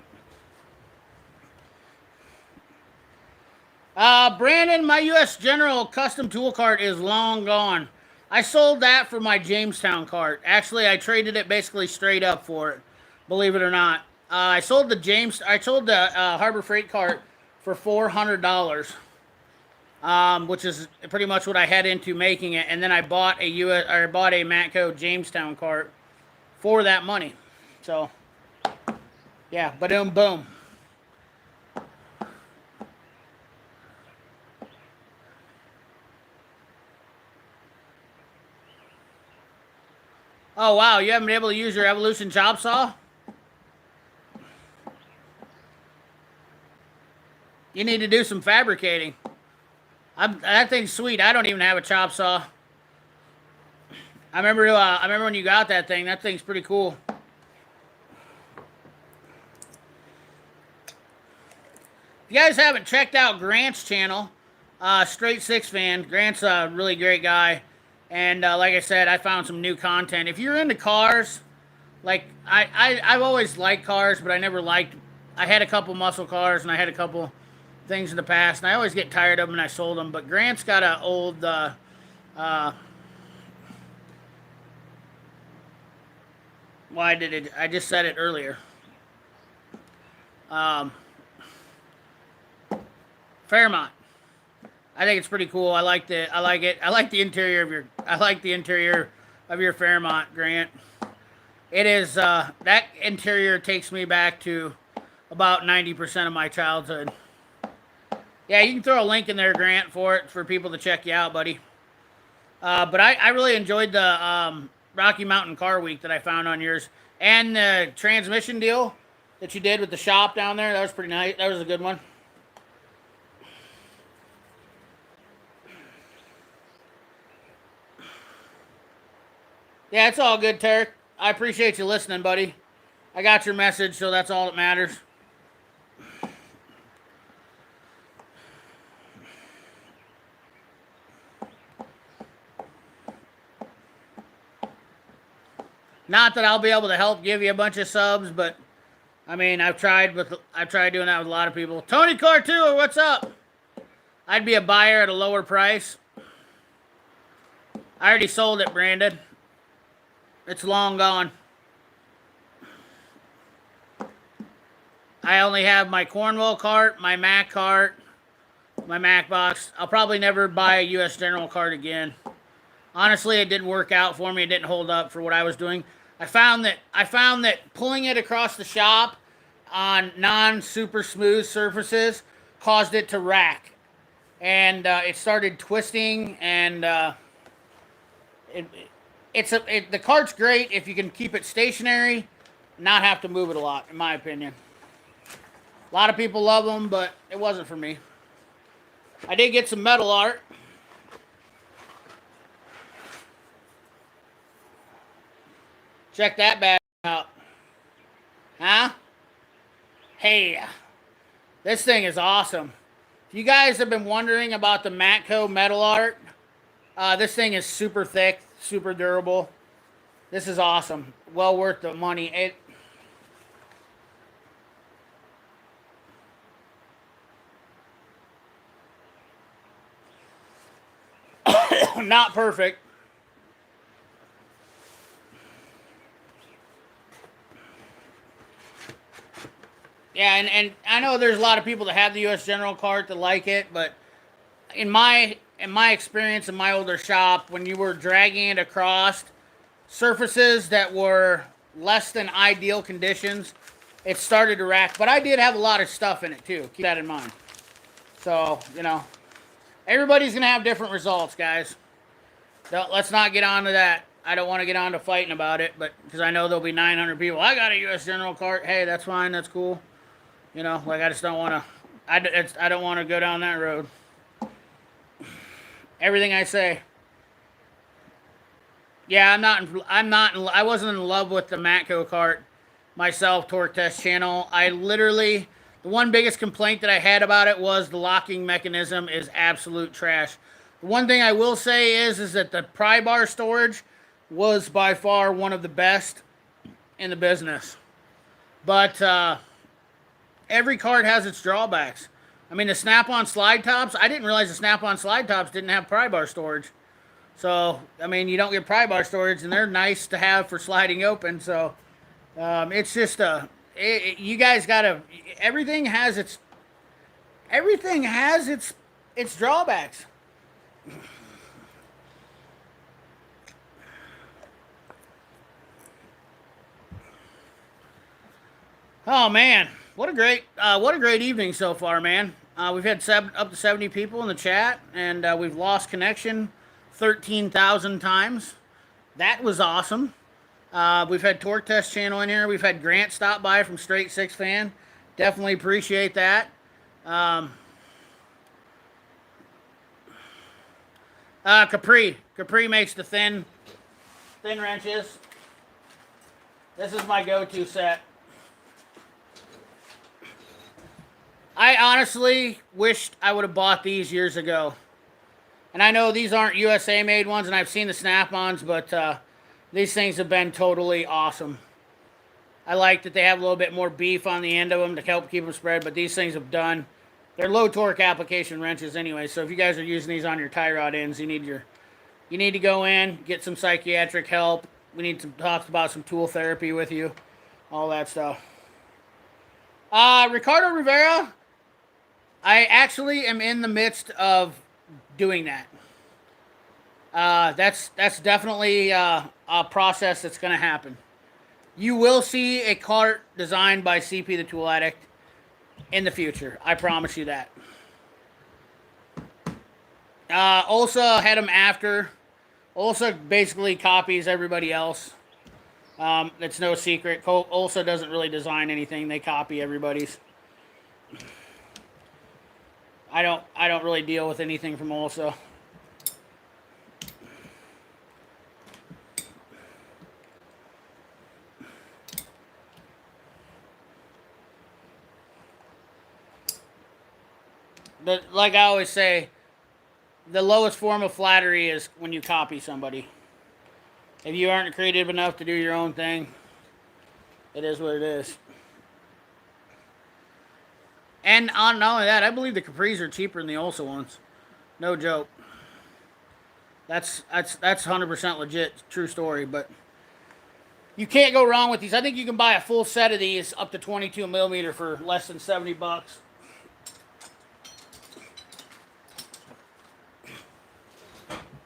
Brandon, my U.S. General custom tool cart is long gone. I sold that for my Jamestown cart. Actually, I traded it basically straight up for it, believe it or not. I sold the Harbor Freight cart for $400, which is pretty much what I had into making it. And then I bought a Matco Jamestown cart for that money. So, yeah, boom, boom. Oh, wow, you haven't been able to use your Evolution chop saw? You need to do some fabricating. That thing's sweet. I don't even have a chop saw. I remember when you got that thing. That thing's pretty cool. If you guys haven't checked out Grant's channel, Straight Six Fan, Grant's a really great guy. And like I said, I found some new content. If you're into cars, like I've always liked cars, but I had a couple muscle cars and I had a couple things in the past, and I always get tired of them and I sold them. But Grant's got an old, why did it? I just said it earlier. Fairmont. I think it's pretty cool. I like it. I like the interior of your Fairmont, Grant. It is that interior takes me back to about 90% of my childhood. Yeah, you can throw a link in there, Grant, for people to check you out, buddy. But I really enjoyed the Rocky Mountain Car Week that I found on yours, and the transmission deal that you did with the shop down there. That was pretty nice. That was a good one. Yeah, it's all good, Tarek. I appreciate you listening, buddy. I got your message, so that's all that matters. Not that I'll be able to help give you a bunch of subs, but I mean, I've tried doing that with a lot of people. Tony Cartour, what's up? I'd be a buyer at a lower price. I already sold it, Brandon. It's long gone. I only have my Cornwall cart, my Mac cart, my Mac box. I'll probably never buy a U.S. General cart again. Honestly, it didn't work out for me. It didn't hold up for what I was doing. I found that pulling it across the shop on non-super smooth surfaces caused it to rack, and it started twisting. And the cart's great if you can keep it stationary, not have to move it a lot, in my opinion. A lot of people love them, but it wasn't for me. I did get some metal art. Check that bad out. Huh? Hey, this thing is awesome. If you guys have been wondering about the Matco metal art, this thing is super thick, super durable. This is awesome. Well worth the money. Not perfect. Yeah, and I know there's a lot of people that have the U.S. General cart that like it, but in my experience in my older shop, when you were dragging it across surfaces that were less than ideal conditions, it started to rack. But I did have a lot of stuff in it too. Keep that in mind. So, everybody's going to have different results, guys. Let's not get on to that. I don't want to get on to fighting about it, but because I know there'll be 900 people. I got a U.S. General cart. Hey, that's fine. That's cool. I just don't want to. I don't want to go down that road. Everything I say. Yeah, I wasn't in love with the Matco cart myself. Torque Test channel. The one biggest complaint that I had about it was the locking mechanism is absolute trash. The one thing I will say is that the pry bar storage was by far one of the best in the business. But every cart has its drawbacks. I mean, the snap-on slide tops, I didn't realize the snap-on slide tops didn't have pry bar storage. So, I mean, you don't get pry bar storage, and they're nice to have for sliding open. So, it's just you guys gotta. Everything has its drawbacks. Oh man, what a great evening so far, man. We've had up to 70 people in the chat, and we've lost connection 13,000 times. That was awesome. We've had Torque Test channel in here. We've had Grant stop by from Straight Six Fan. Definitely appreciate that. Capri makes the thin wrenches. This is my go-to set. I honestly wished I would have bought these years ago. And I know these aren't USA made ones, and I've seen the snap-ons, but these things have been totally awesome. I like that they have a little bit more beef on the end of them to help keep them spread, but these things have done. They're low torque application wrenches anyway, so if you guys are using these on your tie rod ends, you need to go in, get some psychiatric help. We need to talk about some tool therapy with you, all that stuff. Ricardo Rivera, I actually am in the midst of doing that. That's definitely a process that's going to happen. You will see a cart designed by CP the Tool Addict in the future. I promise you that. Ulsa had him after. Ulsa basically copies everybody else. It's no secret. Ulsa doesn't really design anything. They copy everybody's. I don't really deal with anything from Ulsa. But like I always say, the lowest form of flattery is when you copy somebody. If you aren't creative enough to do your own thing, it is what it is. And on not only that, I believe the Capris are cheaper than the Ulsa ones. No joke. That's 100% legit, true story. But you can't go wrong with these. I think you can buy a full set of these up to 22 millimeter for less than $70.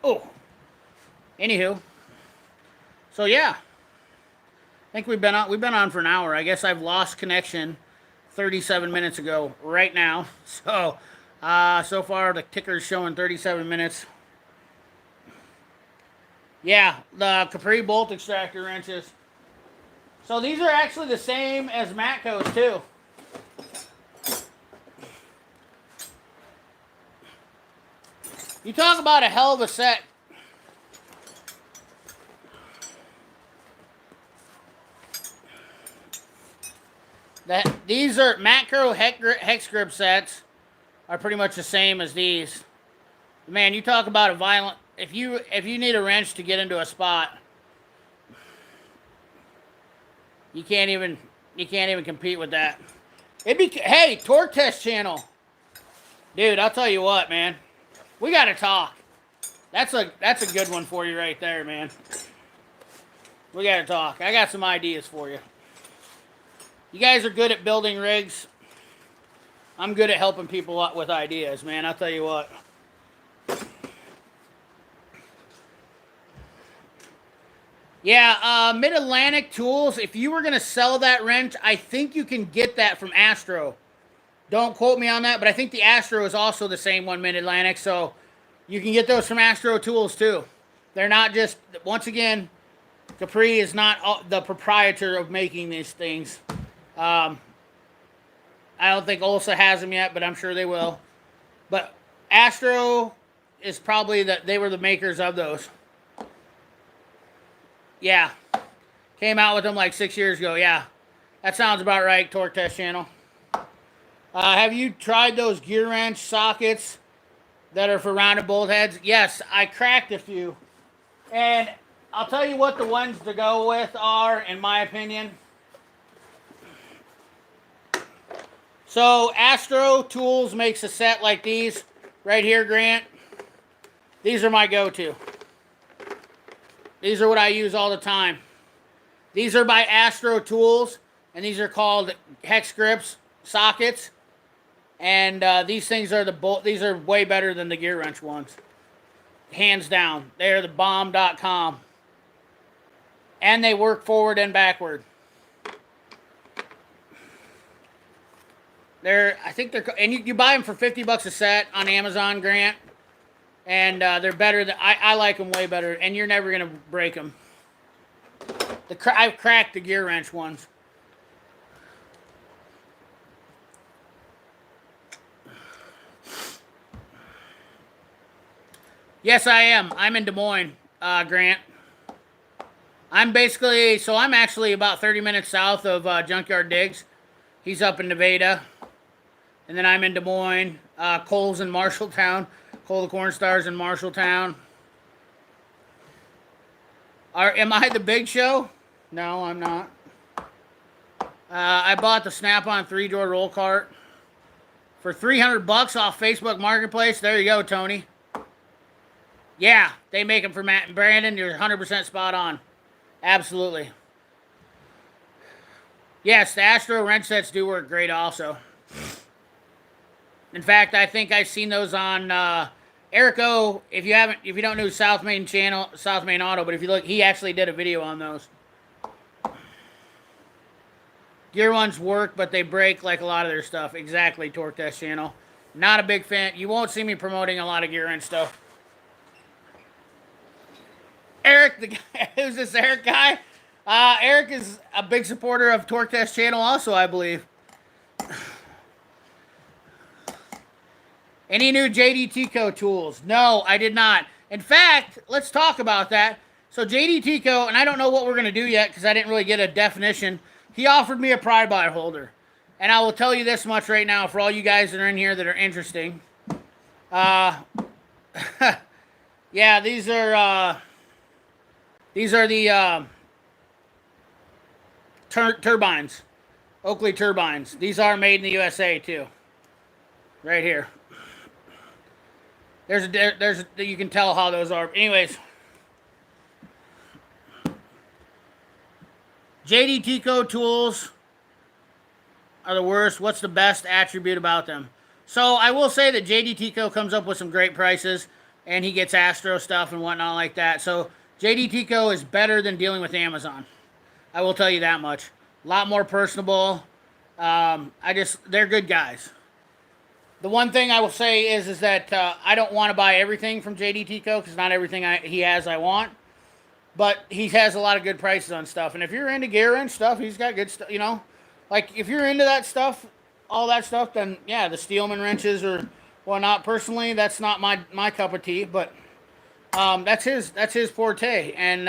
Oh, anywho, so yeah, I think we've been on for an hour. I guess I've lost connection 37 minutes ago right now. So, so far the ticker's showing 37 minutes. Yeah, the Capri bolt extractor wrenches. So these are actually the same as Matco's too. You talk about a hell of a set. These are Matco hex grip sets are pretty much the same as these. Man, you talk about a violent. If you need a wrench to get into a spot, you can't even compete with that. Hey, Torque Test channel, dude. I'll tell you what, man. We gotta talk. That's a good one for you right there, man. We gotta talk. I got some ideas for you. You guys are good at building rigs. I'm good at helping people out with ideas, man. I'll tell you what. Yeah, Mid-Atlantic Tools, if you were going to sell that wrench, I think you can get that from Astro. Don't quote me on that, but I think the Astro is also the same one, Mid-Atlantic, so you can get those from Astro Tools too. They're not just, once again, Capri is not the proprietor of making these things. I don't think Olsa has them yet, but I'm sure they will. But Astro is probably they were the makers of those. Yeah. Came out with them like 6 years ago. Yeah. That sounds about right, Torque Test Channel. Have you tried those gear wrench sockets that are for rounded bolt heads? Yes, I cracked a few. And I'll tell you what the ones to go with are, in my opinion. So, Astro Tools makes a set like these right here, Grant. These are my go-to. These are what I use all the time. These are by Astro Tools, and these are called hex grips sockets. And these things are these are way better than the gear wrench ones. Hands down. They're the bomb.com. And they work forward and backward. I think they're, and you buy them for $50 a set on Amazon, Grant. And they're better than, I like them way better. And you're never going to break them. I've cracked the gear wrench ones. Yes, I am. I'm in Des Moines, Grant. I'm actually about 30 minutes south of Junkyard Diggs. He's up in Nevada. And then I'm in Des Moines. Cole's in Marshalltown. Cole the Corn Stars in Marshalltown. Am I the Big Show? No, I'm not. I bought the Snap-on 3-door roll cart for $300 off Facebook Marketplace. There you go, Tony. Yeah, they make them for Matt and Brandon. You're 100% spot on. Absolutely. Yes, the Astro wrench sets do work great also. In fact, I think I've seen those on Eric O. If you don't know South Main Auto, but if you look, he actually did a video on those. Gear ones work, but they break like a lot of their stuff. Exactly, Torque Test Channel. Not a big fan. You won't see me promoting a lot of gear wrench stuff. Eric, the guy, who's this Eric guy? Eric is a big supporter of Torque Test Channel also, I believe. Any new JD Tico tools? No, I did not. In fact, let's talk about that. So JD Tico, and I don't know what we're going to do yet because I didn't really get a definition. He offered me a pry bar holder. And I will tell you this much right now for all you guys that are in here that are interesting. Yeah, these are the turbines. Oakley turbines. These are made in the USA too. Right here. You can tell how those are. Anyways. JD Tico tools are the worst. What's the best attribute about them? So I will say that JD Tico comes up with some great prices. And he gets Astro stuff and whatnot like that. So JD Tico is better than dealing with Amazon. I will tell you that much. A lot more personable. They're good guys. The one thing I will say is that I don't want to buy everything from JD Tico because not everything he has I want. But he has a lot of good prices on stuff. And if you're into gear and stuff, he's got good stuff, you know. Like, if you're into that stuff, all that stuff, then, yeah, the Steelman wrenches or whatnot. Personally, that's not my cup of tea. But that's his forte. And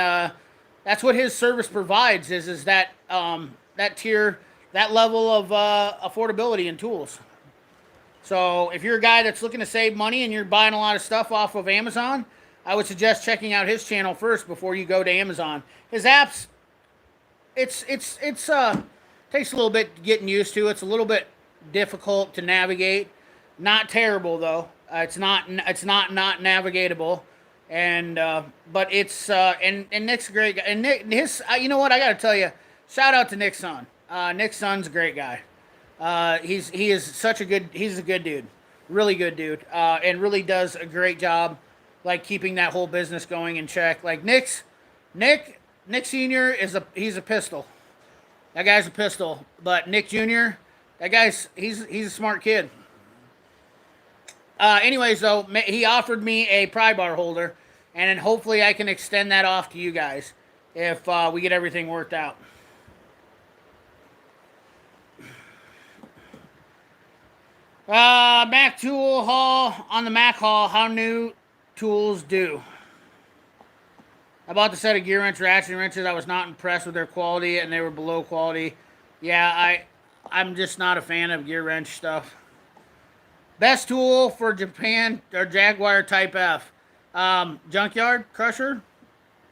that's what his service provides is that that tier, that level of affordability in tools. So if you're a guy that's looking to save money and you're buying a lot of stuff off of Amazon, I would suggest checking out his channel first before you go to Amazon. His apps, it's takes a little bit getting used to. It's a little bit difficult to navigate. Not terrible though. It's not navigatable. And but it's and Nick's a great guy. And Nick, you know what, I got to tell you, shout out to Nick's son. Nick's son's a great guy. He's a good dude, really good dude, and really does a great job, like keeping that whole business going in check. Like Nick Senior he's a pistol. That guy's a pistol, but Nick Junior, he's a smart kid. Anyways, though, he offered me a pry bar holder, and then hopefully I can extend that off to you guys if we get everything worked out. Mac tool haul on the Mac haul. How new tools do? I bought the set of gear wrench ratchet wrenches. I was not impressed with their quality, and they were below quality. Yeah, I'm just not a fan of gear wrench stuff. Best tool for Japan or Jaguar Type F. Junkyard Crusher.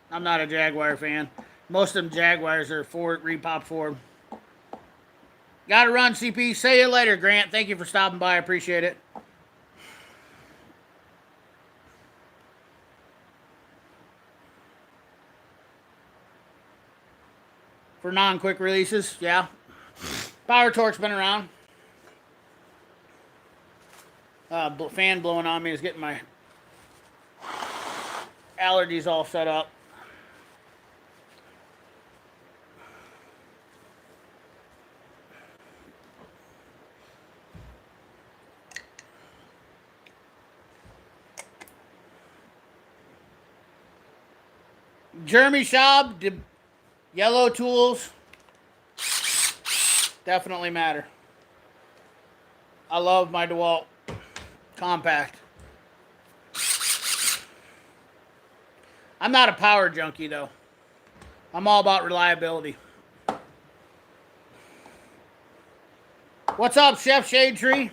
I'm not a Jaguar fan. Most of them Jaguars are Ford, repop Ford. Gotta run, CP. See you later, Grant. Thank you for stopping by. I appreciate it. For non-quick releases, yeah. Power Torque's been around. Fan blowing on me is getting my allergies all set up. Jeremy Schaub, yellow tools definitely matter. I love my DeWalt compact. I'm not a power junkie though. I'm all about reliability. What's up, Chef Shade Tree?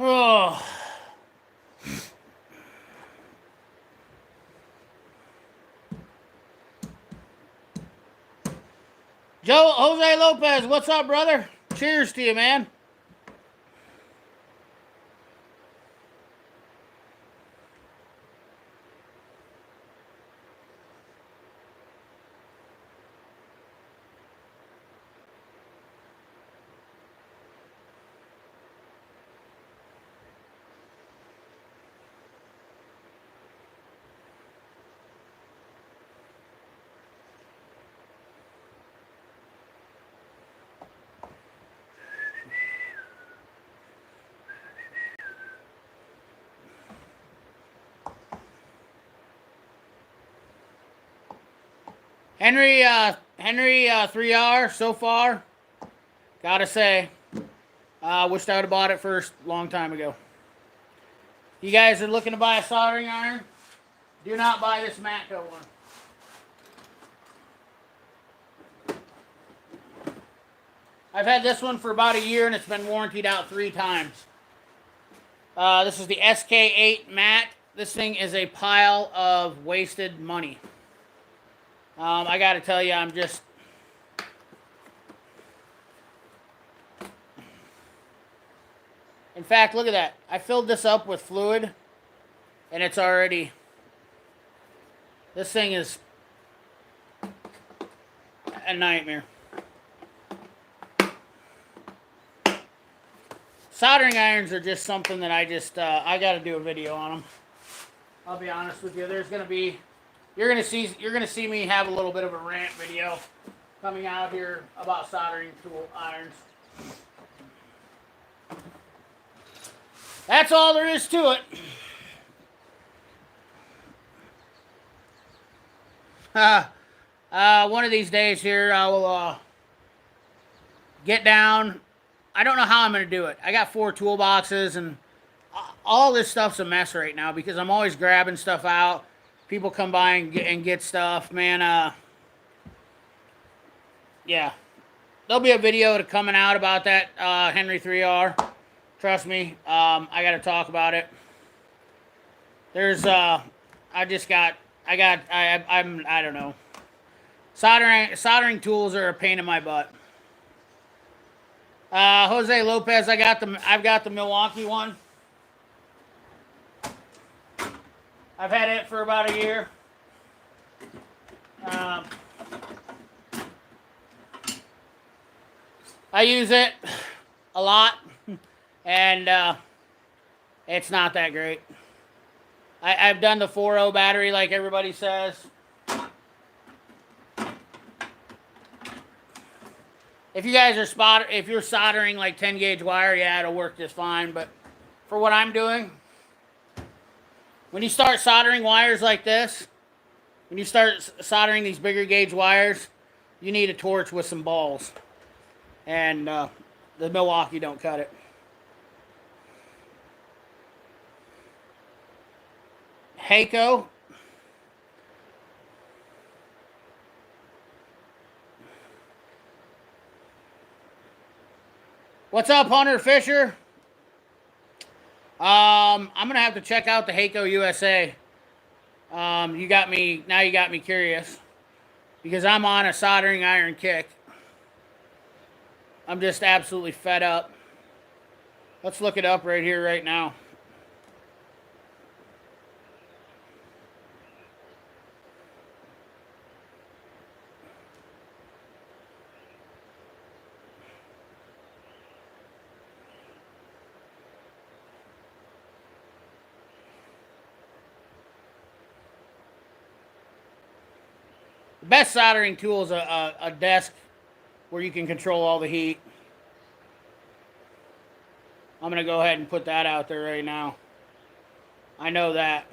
Oh. Jose Lopez, what's up, brother? Cheers to you, man. Henry 3R so far. Gotta say, wished I would have bought it first long time ago. You guys are looking to buy a soldering iron? Do not buy this Matco one. I've had this one for about a year and it's been warrantied out 3 times. This is the SK8 Mat. This thing is a pile of wasted money. I gotta tell you, I'm just... In fact, look at that. I filled this up with fluid and it's already... This thing is a nightmare. Soldering irons are just something that I got to do a video on them. I'll be honest with you. There's going to be, you're going to see me have a little bit of a rant video coming out here about soldering tool irons. That's all there is to it. One of these days here, I will get down. I don't know how I'm going to do it. I got 4 toolboxes, and all this stuff's a mess right now because I'm always grabbing stuff out. People come by and get stuff. Man, yeah. There'll be a video coming out about that Henry 3R. Trust me, I got to talk about it. There's, I don't know. Soldering tools are a pain in my butt. Jose Lopez, I've got the Milwaukee one. I've had it for about a year. I use it a lot, and it's not that great. I've done the 4.0 battery like everybody says. If you guys are if you're soldering like 10 gauge wire, yeah, it'll work just fine. But for what I'm doing, when you start soldering wires like this, when you start soldering these bigger gauge wires, you need a torch with some balls. And the Milwaukee don't cut it. Heiko. What's up, Hunter Fisher? I'm gonna have to check out the Heiko USA. You got me curious because I'm on a soldering iron kick. I'm just absolutely fed up. Let's look it up right here, right now. The best soldering tool is a desk where you can control all the heat. I'm going to go ahead and put that out there right now. I know that.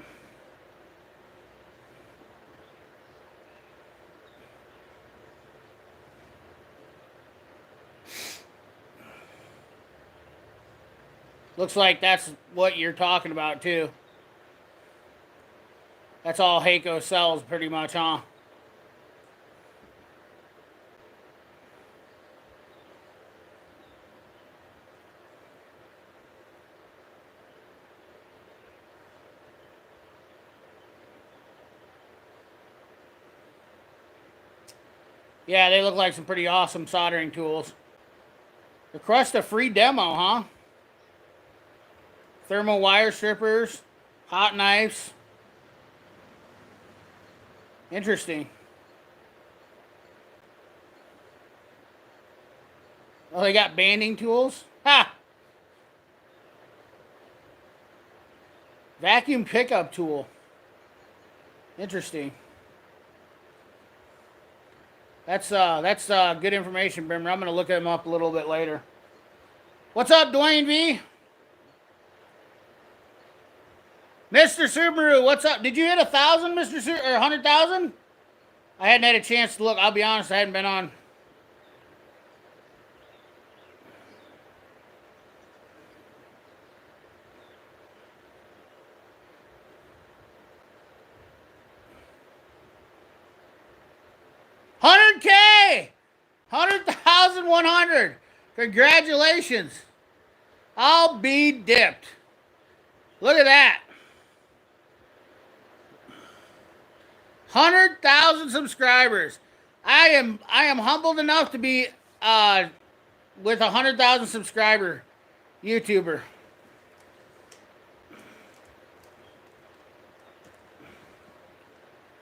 Looks like that's what you're talking about too. That's all Heiko sells pretty much, huh? Yeah, they look like some pretty awesome soldering tools. Request a free demo, huh? Thermal wire strippers, hot knives. Interesting. Oh, they got banding tools? Ha! Vacuum pickup tool. Interesting. That's good information, Brimmer. I'm going to look them up a little bit later. What's up, Dwayne V? Mr. Subaru, what's up? Did you hit 1,000, Mr. Subaru, or 100,000? I hadn't had a chance to look. I'll be honest, I hadn't been on. $100K! 100,100. Congratulations. I'll be dipped. Look at that. 100,000 subscribers. I am humbled enough to be with 100,000 subscriber YouTuber.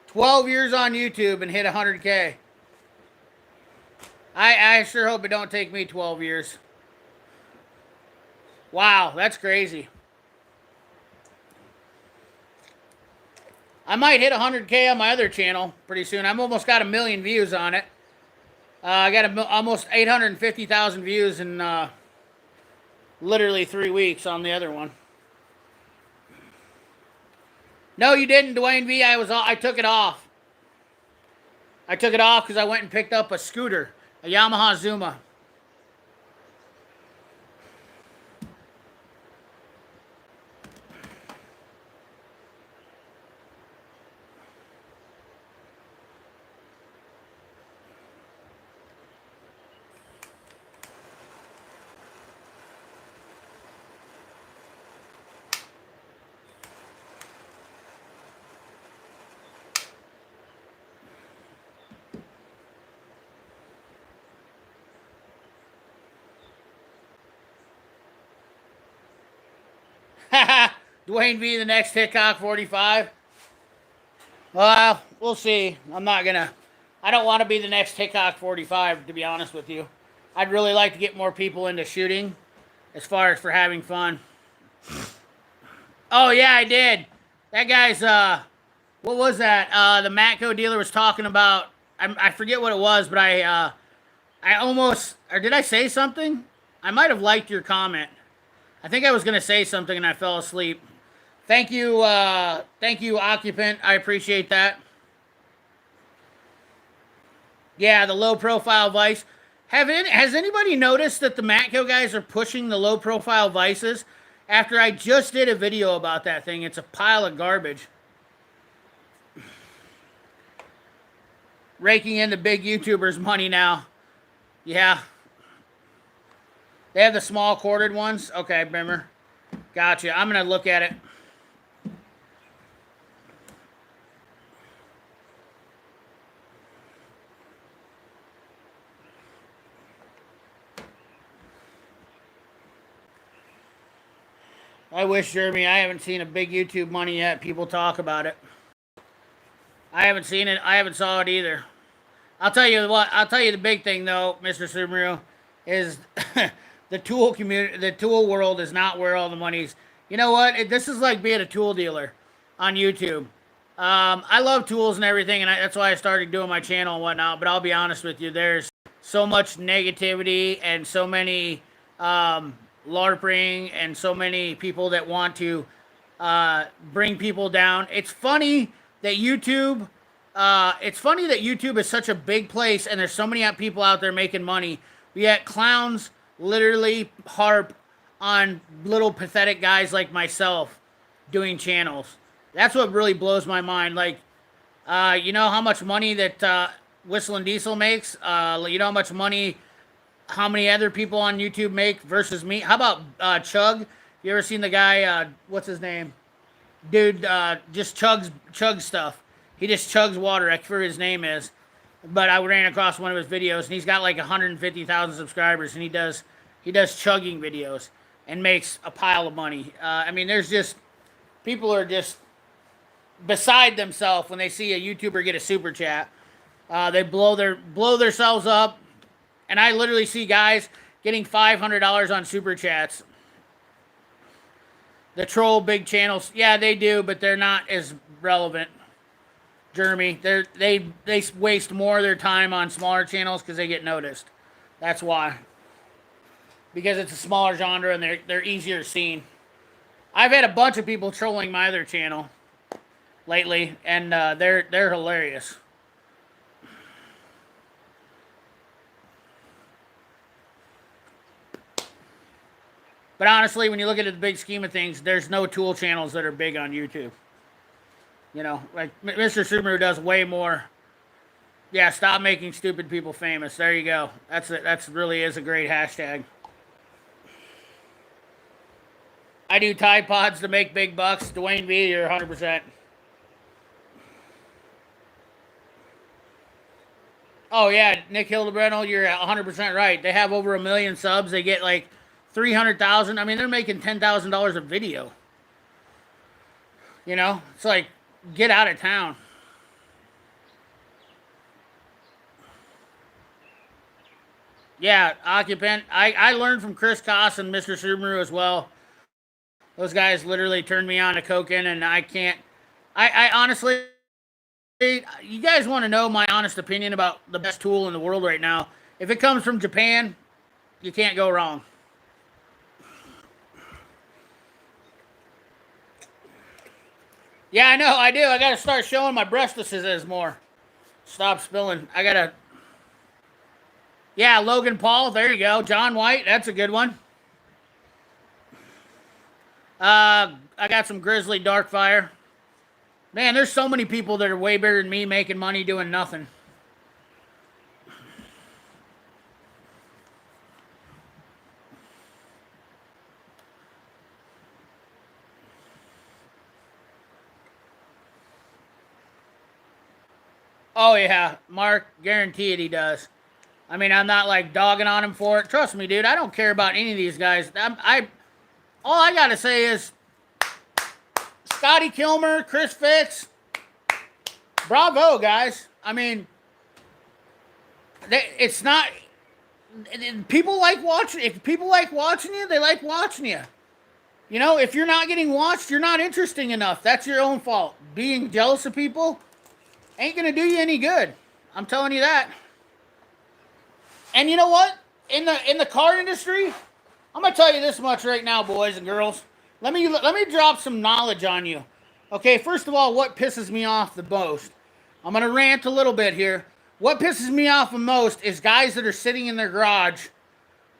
"12 years on YouTube and hit 100K. I sure hope it don't take me 12 years. Wow, that's crazy. I might hit 100K on my other channel pretty soon. I've almost got 1 million views on it. I got almost 850,000 views in literally 3 weeks on the other one. No, you didn't, Dwayne V. I took it off. I took it off because I went and picked up a scooter, a Yamaha Zuma. Dwayne V, the next Hitchcock 45. Well, we'll see. I don't want to be the next Hitchcock 45, to be honest with you. I'd really like to get more people into shooting as far as for having fun. Oh, yeah, I did. That guy's, what was that? The Matco dealer was talking about, I forget what it was, but I almost, or did I say something? I might have liked your comment. I think I was going to say something and I fell asleep. Thank you, Occupant. I appreciate that. Yeah, the low-profile vice. Has anybody noticed that the Matco guys are pushing the low-profile vices? After I just did a video about that thing, it's a pile of garbage. Raking in the big YouTubers' money now. Yeah. They have the small corded ones? Okay, Brimmer. Gotcha. I'm going to look at it. I wish, Jeremy, I haven't seen a big YouTube money yet. People talk about it. I haven't seen it. I haven't saw it either. I'll tell you what. I'll tell you the big thing, though, Mr. Subaru, is the tool community, the tool world is not where all the money's. You know what? This is like being a tool dealer on YouTube. I love tools and everything, and that's why I started doing my channel and whatnot. But I'll be honest with you, there's so much negativity and so many LARPing and so many people that want to bring people down. It's funny that YouTube. It's funny that YouTube is such a big place, and there's so many people out there making money. Yet clowns literally harp on little pathetic guys like myself doing channels. That's what really blows my mind. Like, you know how much money that Whistling Diesel makes? You know how much money, how many other people on YouTube make versus me? How about Chug? You ever seen the guy, what's his name? Dude, just chugs stuff. He just chugs water, I forget his name is. But I ran across one of his videos, and he's got like 150,000 subscribers, and he does chugging videos and makes a pile of money. I mean, there's just, people are just beside themselves when they see a YouTuber get a super chat. They blow themselves up, and I literally see guys getting $500 on super chats. The troll big channels, yeah, they do, but they're not as relevant. Jeremy, they waste more of their time on smaller channels because they get noticed. That's why. Because it's a smaller genre and they're easier seen. I've had a bunch of people trolling my other channel lately, and they're hilarious. But honestly, when you look at the big scheme of things, there's no tool channels that are big on YouTube. You know, like Mr. Subaru does way more. Yeah, stop making stupid people famous. There you go. That's really is a great hashtag. I do Tide Pods to make big bucks. Dwayne V, you're 100%. Oh yeah, Nick Hildebrand, you're 100% right. They have over 1 million subs. They get like 300,000. I mean, they're making $10,000 a video. You know, it's like get out of town. Yeah, occupant. I learned from Chris Koss and Mr. Subaru as well. Those guys literally turned me on to coking, and I can't. I honestly, you guys want to know my honest opinion about the best tool in the world right now? If it comes from Japan, you can't go wrong. Yeah, I know, I do. I gotta start showing my breastises more. Stop spilling. I gotta. Yeah, Logan Paul. There you go. John White. That's a good one. I got some Grizzly Darkfire. Man, there's so many people that are way bigger than me making money doing nothing. Oh, yeah. Mark, guarantee it he does. I mean, I'm not like dogging on him for it. Trust me, dude. I don't care about any of these guys. All I gotta say is Scotty Kilmer, Chris Fitz, bravo, guys. I mean, it's not. People like watching. If people like watching you, they like watching you. You know, if you're not getting watched, you're not interesting enough. That's your own fault. Being jealous of people ain't gonna do you any good. I'm telling you that. And you know what? In the car industry, I'm gonna tell you this much right now, boys and girls. Let me drop some knowledge on you. Okay, first of all, what pisses me off the most? I'm gonna rant a little bit here. What pisses me off the most is guys that are sitting in their garage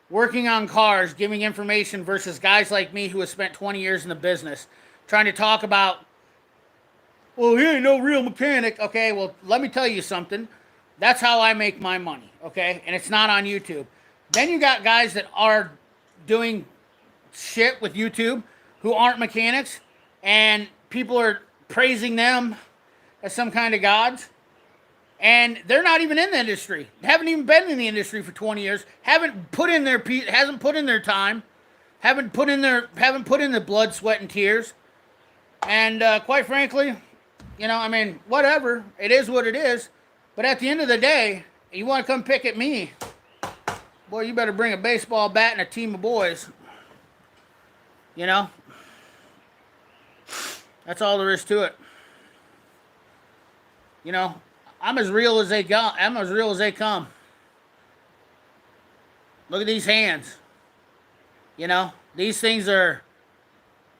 working on cars, giving information versus guys like me who have spent 20 years in the business trying to talk about, well, he ain't no real mechanic. Okay, well, let me tell you something. That's how I make my money, okay? And it's not on YouTube. Then you got guys that are doing shit with YouTube who aren't mechanics, and people are praising them as some kind of gods. And they're not even in the industry. They haven't even been in the industry for 20 years. Hasn't put in their time. Haven't put in the blood, sweat, and tears. And quite frankly, you know, I mean, whatever. It is what it is. But at the end of the day, you want to come pick at me, boy, you better bring a baseball bat and a team of boys. You know? That's all there is to it. You know, I'm as real as they go. I'm as real as they come. Look at these hands. You know, these things are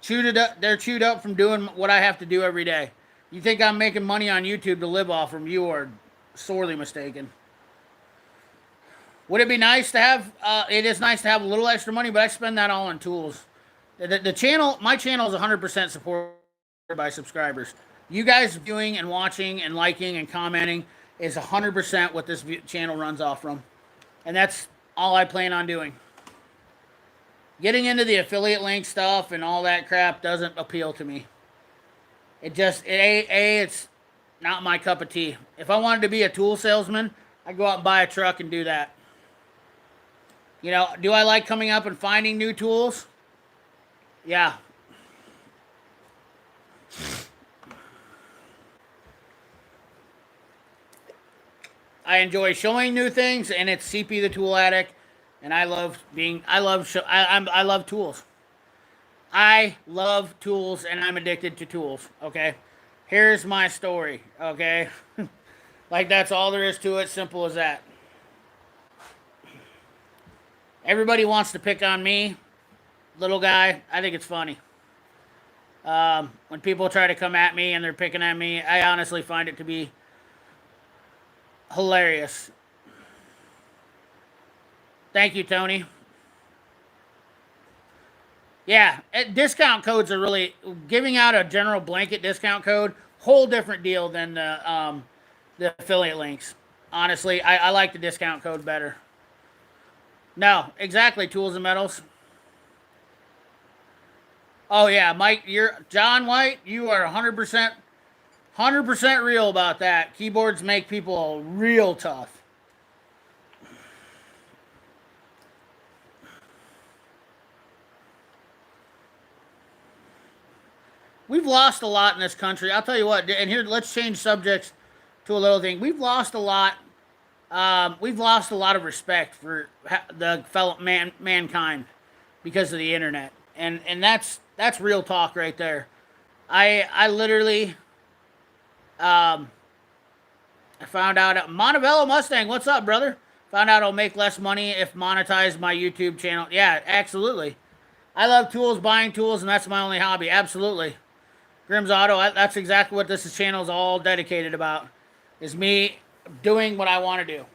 chewed up. They're chewed up from doing what I have to do every day. You think I'm making money on YouTube to live off from? You are sorely mistaken. Would it be nice to have? It is nice to have a little extra money, but I spend that all on tools. The channel, my channel is 100% supported by subscribers. You guys viewing and watching and liking and commenting is 100% what this channel runs off from. And that's all I plan on doing. Getting into the affiliate link stuff and all that crap doesn't appeal to me. It's not my cup of tea. If I wanted to be a tool salesman, I'd go out and buy a truck and do that. You know, do I like coming up and finding new tools? Yeah. I enjoy showing new things, and it's CP the Tool Addict, and I love tools. I love tools, and I'm addicted to tools, okay? Here's my story, okay? Like, that's all there is to it, simple as that. Everybody wants to pick on me, little guy. I think it's funny. When people try to come at me and they're picking at me, I honestly find it to be hilarious. Thank you, Tony. Yeah, discount codes are really giving out a general blanket discount code. Whole different deal than the affiliate links. Honestly, I like the discount code better. No, exactly. Tools and metals. Oh yeah, Mike, you're John White. You are 100% real about that. Keyboards make people real tough. We've lost a lot in this country. I'll tell you what. And here, let's change subjects to a little thing. We've lost a lot. We've lost a lot of respect for the fellow mankind because of the internet, and that's real talk right there. I literally um, I found out Montebello Mustang. What's up, brother? Found out I'll make less money if monetize my YouTube channel. Yeah, absolutely. I love tools, buying tools, and that's my only hobby. Absolutely. Grimm's Auto. That's exactly what this channel is all dedicated about. Is me doing what I want to do.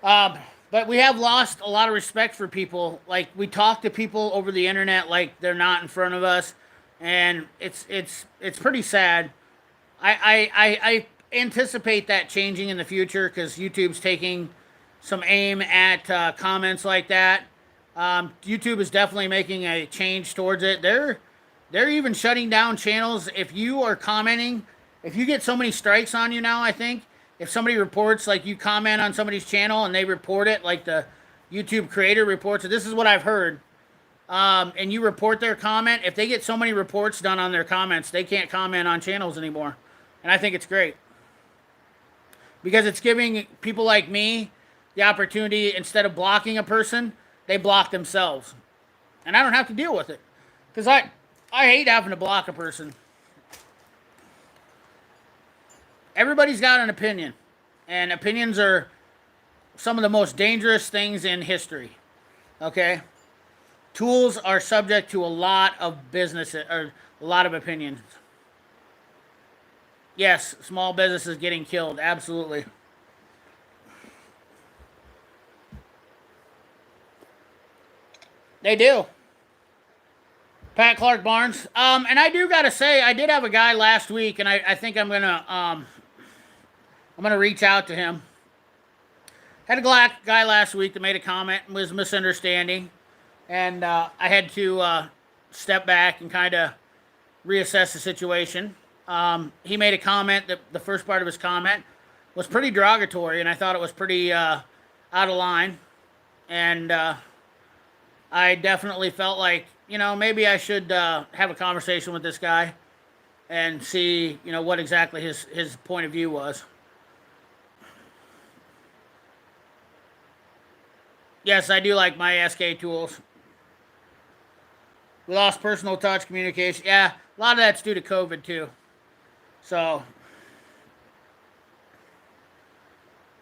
Um, but we have lost a lot of respect for people. Like we talk to people over the internet like they're not in front of us, and it's pretty sad. I anticipate that changing in the future because YouTube's taking some aim at comments like that. YouTube is definitely making a change towards it. They're even shutting down channels if you are commenting. If you get so many strikes on you now, I think if somebody reports, like you comment on somebody's channel and they report it, like the YouTube creator reports it. This is what I've heard. And you report their comment. If they get so many reports done on their comments, they can't comment on channels anymore. And I think it's great because it's giving people like me the opportunity, instead of blocking a person, they block themselves, and I don't have to deal with it because I hate having to block a person. Everybody's got an opinion, and opinions are some of the most dangerous things in history. Okay, tools are subject to a lot of business or a lot of opinions. Yes, small businesses getting killed. Absolutely. They do. Pat Clark Barnes. And I do gotta say, I did have a guy last week, and I think I'm gonna reach out to him. Had a guy last week that made a comment and was misunderstanding, and I had to step back and kind of reassess the situation. He made a comment that the first part of his comment was pretty derogatory, and I thought it was pretty out of line. And I definitely felt like, maybe I should have a conversation with this guy and see, what exactly his point of view was. Yes, I do like my SK tools. We lost personal touch, communication. Yeah, a lot of that's due to COVID too. So,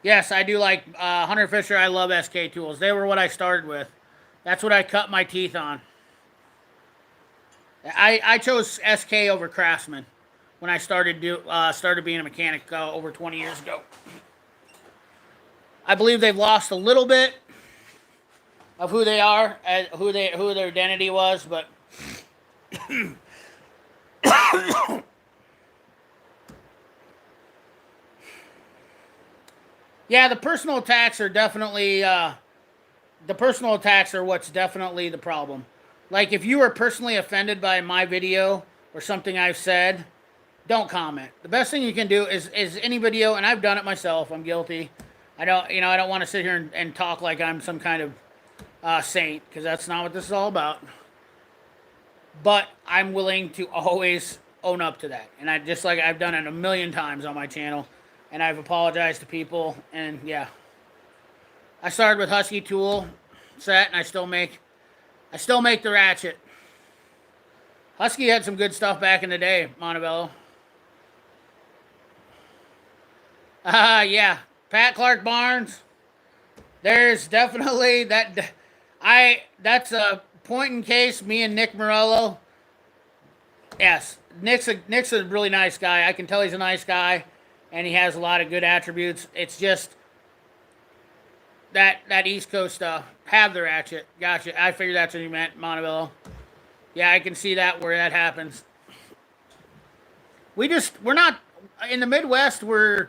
yes, I do like Hunter Fisher. I love SK tools. They were what I started with. That's what I cut my teeth on. I chose SK over Craftsman when I started being a mechanic over 20 years ago. I believe they've lost a little bit of who they are, who their identity was, but yeah, the personal attacks are definitely what's definitely the problem. Like if you are personally offended by my video or something I've said, don't comment. The best thing you can do is any video, and I've done it myself. I'm guilty. I don't want to sit here and talk like I'm some kind of saint, because that's not what this is all about. But I'm willing to always own up to that, and I've done it a million times on my channel, and I've apologized to people, and yeah. I started with Husky tool set, and I still make the ratchet. Husky had some good stuff back in the day, Montebello. Yeah. Pat Clark Barnes. There's definitely that. That's a point in case. Me and Nick Morello. Yes, Nick's a really nice guy. I can tell he's a nice guy, and he has a lot of good attributes. It's just That East Coast stuff. Have the ratchet. Gotcha. I figured that's what you meant, Montevillo. Yeah, I can see that where that happens. We're not in the Midwest. I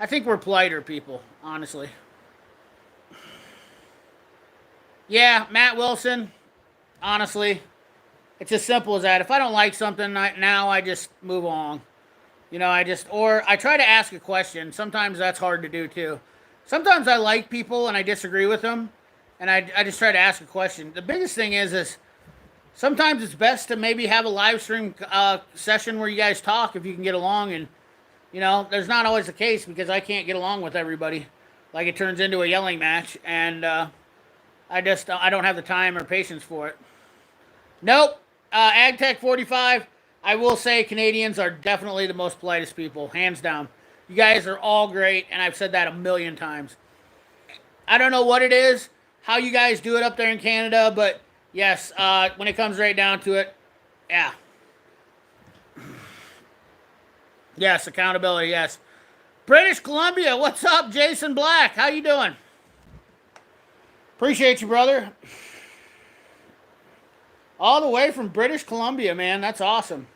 think we're politer people, honestly. Yeah, Matt Wilson. Honestly, it's as simple as that. If I don't like something now, I just move on. Or I try to ask a question. Sometimes that's hard to do too. Sometimes I like people and I disagree with them, and I just try to ask a question. The biggest thing is sometimes it's best to maybe have a live stream session where you guys talk if you can get along. And there's not always the case because I can't get along with everybody. Like it turns into a yelling match, and I don't have the time or patience for it. Nope. AgTech 45. I will say Canadians are definitely the most politest people, hands down. You guys are all great, and I've said that a million times. I don't know what it is, how you guys do it up there in Canada, but yes, when it comes right down to it, yeah. Yes, accountability, yes. British Columbia, what's up, Jason Black? How you doing? Appreciate you, brother. All the way from British Columbia, man. That's awesome.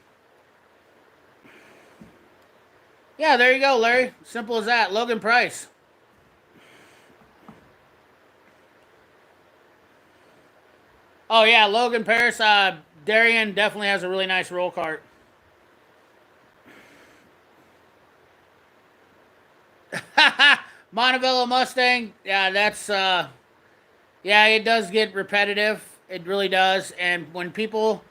Yeah, there you go, Larry. Simple as that. Logan Price. Oh, yeah, Logan Paris. Darian definitely has a really nice roll cart. Montevillo Mustang. Yeah, that's... yeah, it does get repetitive. It really does. And when people...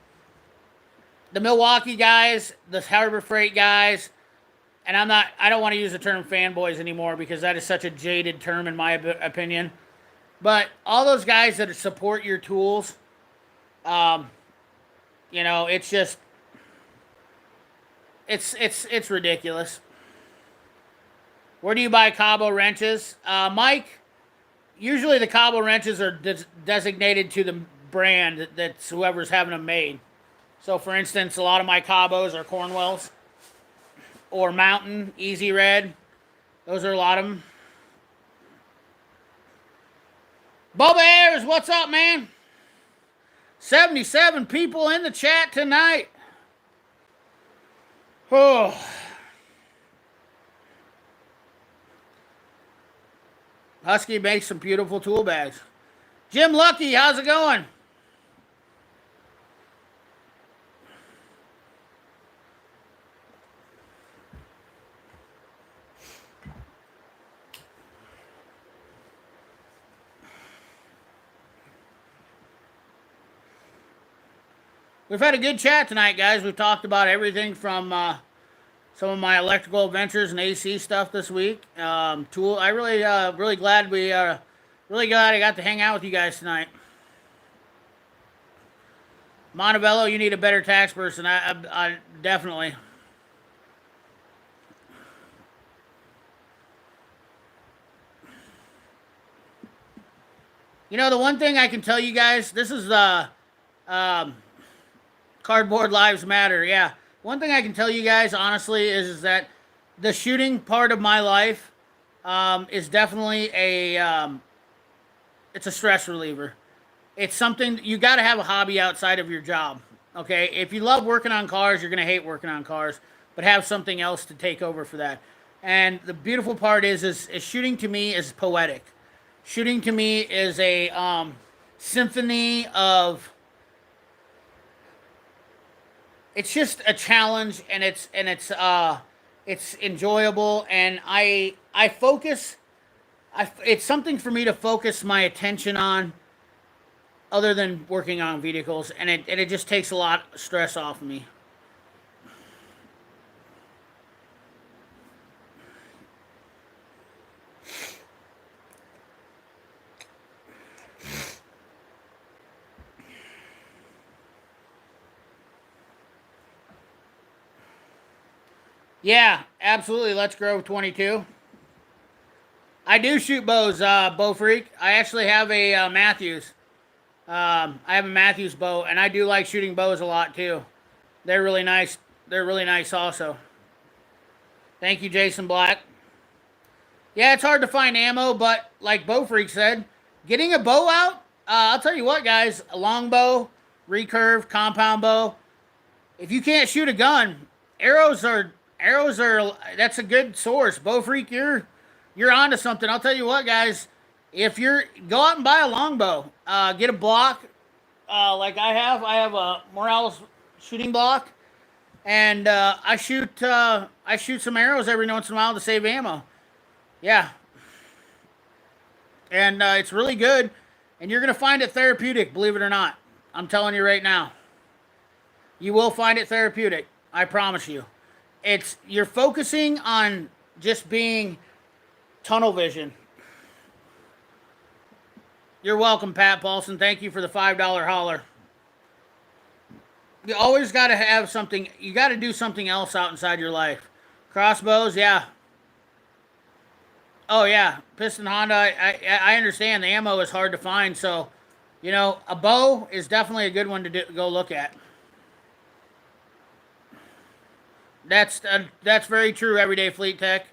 The Milwaukee guys, the Harbor Freight guys... And I don't want to use the term fanboys anymore because that is such a jaded term in my opinion. But all those guys that support your tools, it's just, it's ridiculous. Where do you buy Cabo wrenches? Mike, usually the Cabo wrenches are designated to the brand that's whoever's having them made. So for instance, a lot of my Cabos are Cornwells. Or Mountain, Easy Red. Those are a lot of them. Bubba Ayers, what's up, man? 77 people in the chat tonight. Oh. Husky makes some beautiful tool bags. Jim Lucky, how's it going? We've had a good chat tonight, guys. We've talked about everything from some of my electrical adventures and AC stuff this week. Tool. I really glad I got to hang out with you guys tonight. Montevillo, you need a better tax person. I definitely. The one thing I can tell you guys, this is Cardboard Lives Matter, yeah. One thing I can tell you guys, honestly, is that the shooting part of my life is definitely it's a stress reliever. It's something, you got to have a hobby outside of your job, okay? If you love working on cars, you're going to hate working on cars, but have something else to take over for that. And the beautiful part is shooting to me is poetic. Shooting to me is a symphony of... It's just a challenge, and it's enjoyable, and I focus. It's something for me to focus my attention on, other than working on vehicles, and it just takes a lot of stress off of me. Yeah, absolutely. Let's Grow 22. I do shoot bows, Bow Freak. I actually have a Matthews. I have a Matthews bow, and I do like shooting bows a lot too. They're really nice. They're really nice also. Thank you, Jason Black. Yeah, it's hard to find ammo, but like Bow Freak said, getting a bow out, I'll tell you what, guys, a long bow, recurve, compound bow. If you can't shoot a gun, arrows are that's a good source. Bow Freak, you're onto something. I'll tell you what, guys. If you're go out and buy a longbow, get a block, like I have a Morales shooting block, and I shoot some arrows every once in a while to save ammo. Yeah, and it's really good, and you're gonna find it therapeutic. Believe it or not, I'm telling you right now, you will find it therapeutic. I promise you. It's you're focusing on just being tunnel vision. You're welcome, Pat Paulson. Thank you for the $5 holler. You always got to have something. You got to do something else out inside your life. Crossbows, yeah. Oh yeah, Piston Honda. I understand the ammo is hard to find, so a bow is definitely a good one to go look at. That's very true. Everyday Fleet Tech.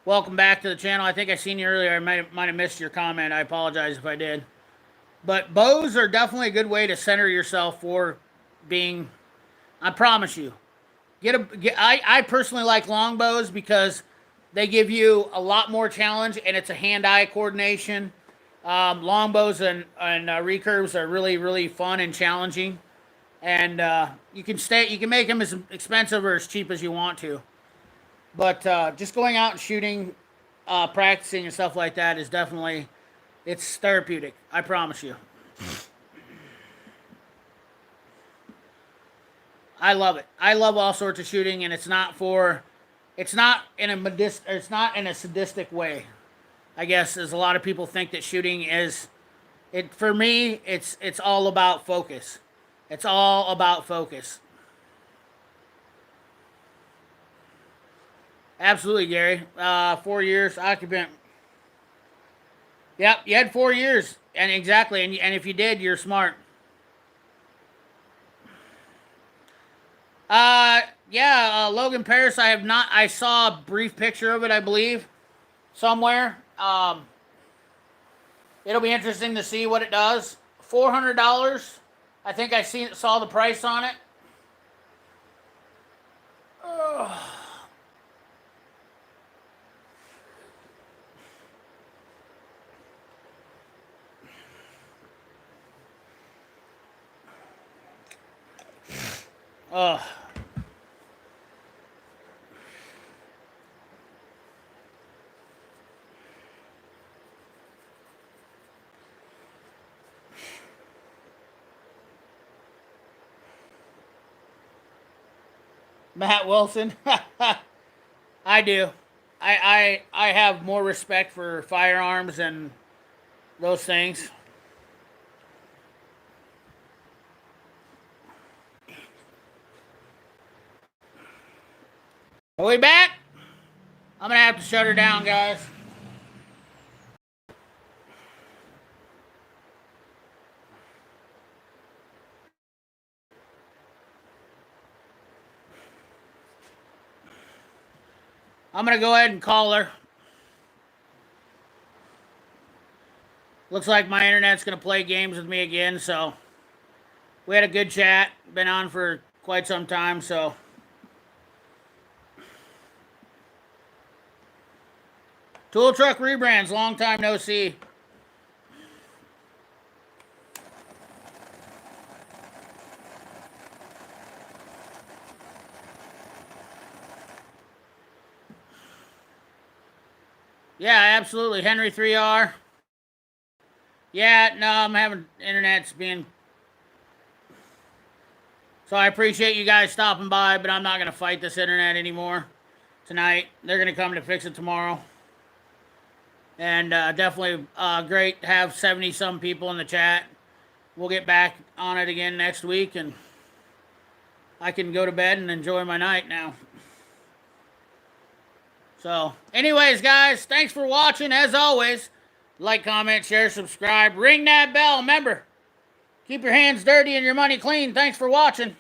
Welcome back to the channel. I think I seen you earlier. I might have missed your comment. I apologize if I did. But bows are definitely a good way to center yourself for being. I promise you. I personally like long bows because they give you a lot more challenge, and it's a hand-eye coordination. Long bows and recurves are really, really fun and challenging. And you can make them as expensive or as cheap as you want to. But just going out and shooting, practicing and stuff like that is definitely, it's therapeutic. I promise you. I love it. I love all sorts of shooting, and it's not in a sadistic way. I guess as a lot of people think that shooting is, for me, it's all about focus. It's all about focus. Absolutely, Gary. 4 years occupant. Yep, you had 4 years, and exactly, and if you did, you're smart. Yeah, Logan Paris. I have not. I saw a brief picture of it, I believe, somewhere. It'll be interesting to see what it does. $400. I think I saw the price on it. Ugh. Ugh. Matt Wilson. I do. I have more respect for firearms and those things. Are we back? I'm going to have to shut her down, guys. I'm going to go ahead and call her. Looks like my internet's going to play games with me again, so we had a good chat. Been on for quite some time, so. Tool Truck Rebrands, long time no see. Yeah, absolutely. Henry 3R. Yeah, no, I'm having internet's being. So I appreciate you guys stopping by, but I'm not going to fight this internet anymore tonight. They're going to come to fix it tomorrow. And definitely great to have 70-some people in the chat. We'll get back on it again next week, and I can go to bed and enjoy my night now. So, anyways, guys, thanks for watching. As always, like, comment, share, subscribe. Ring that bell. Remember, keep your hands dirty and your money clean. Thanks for watching.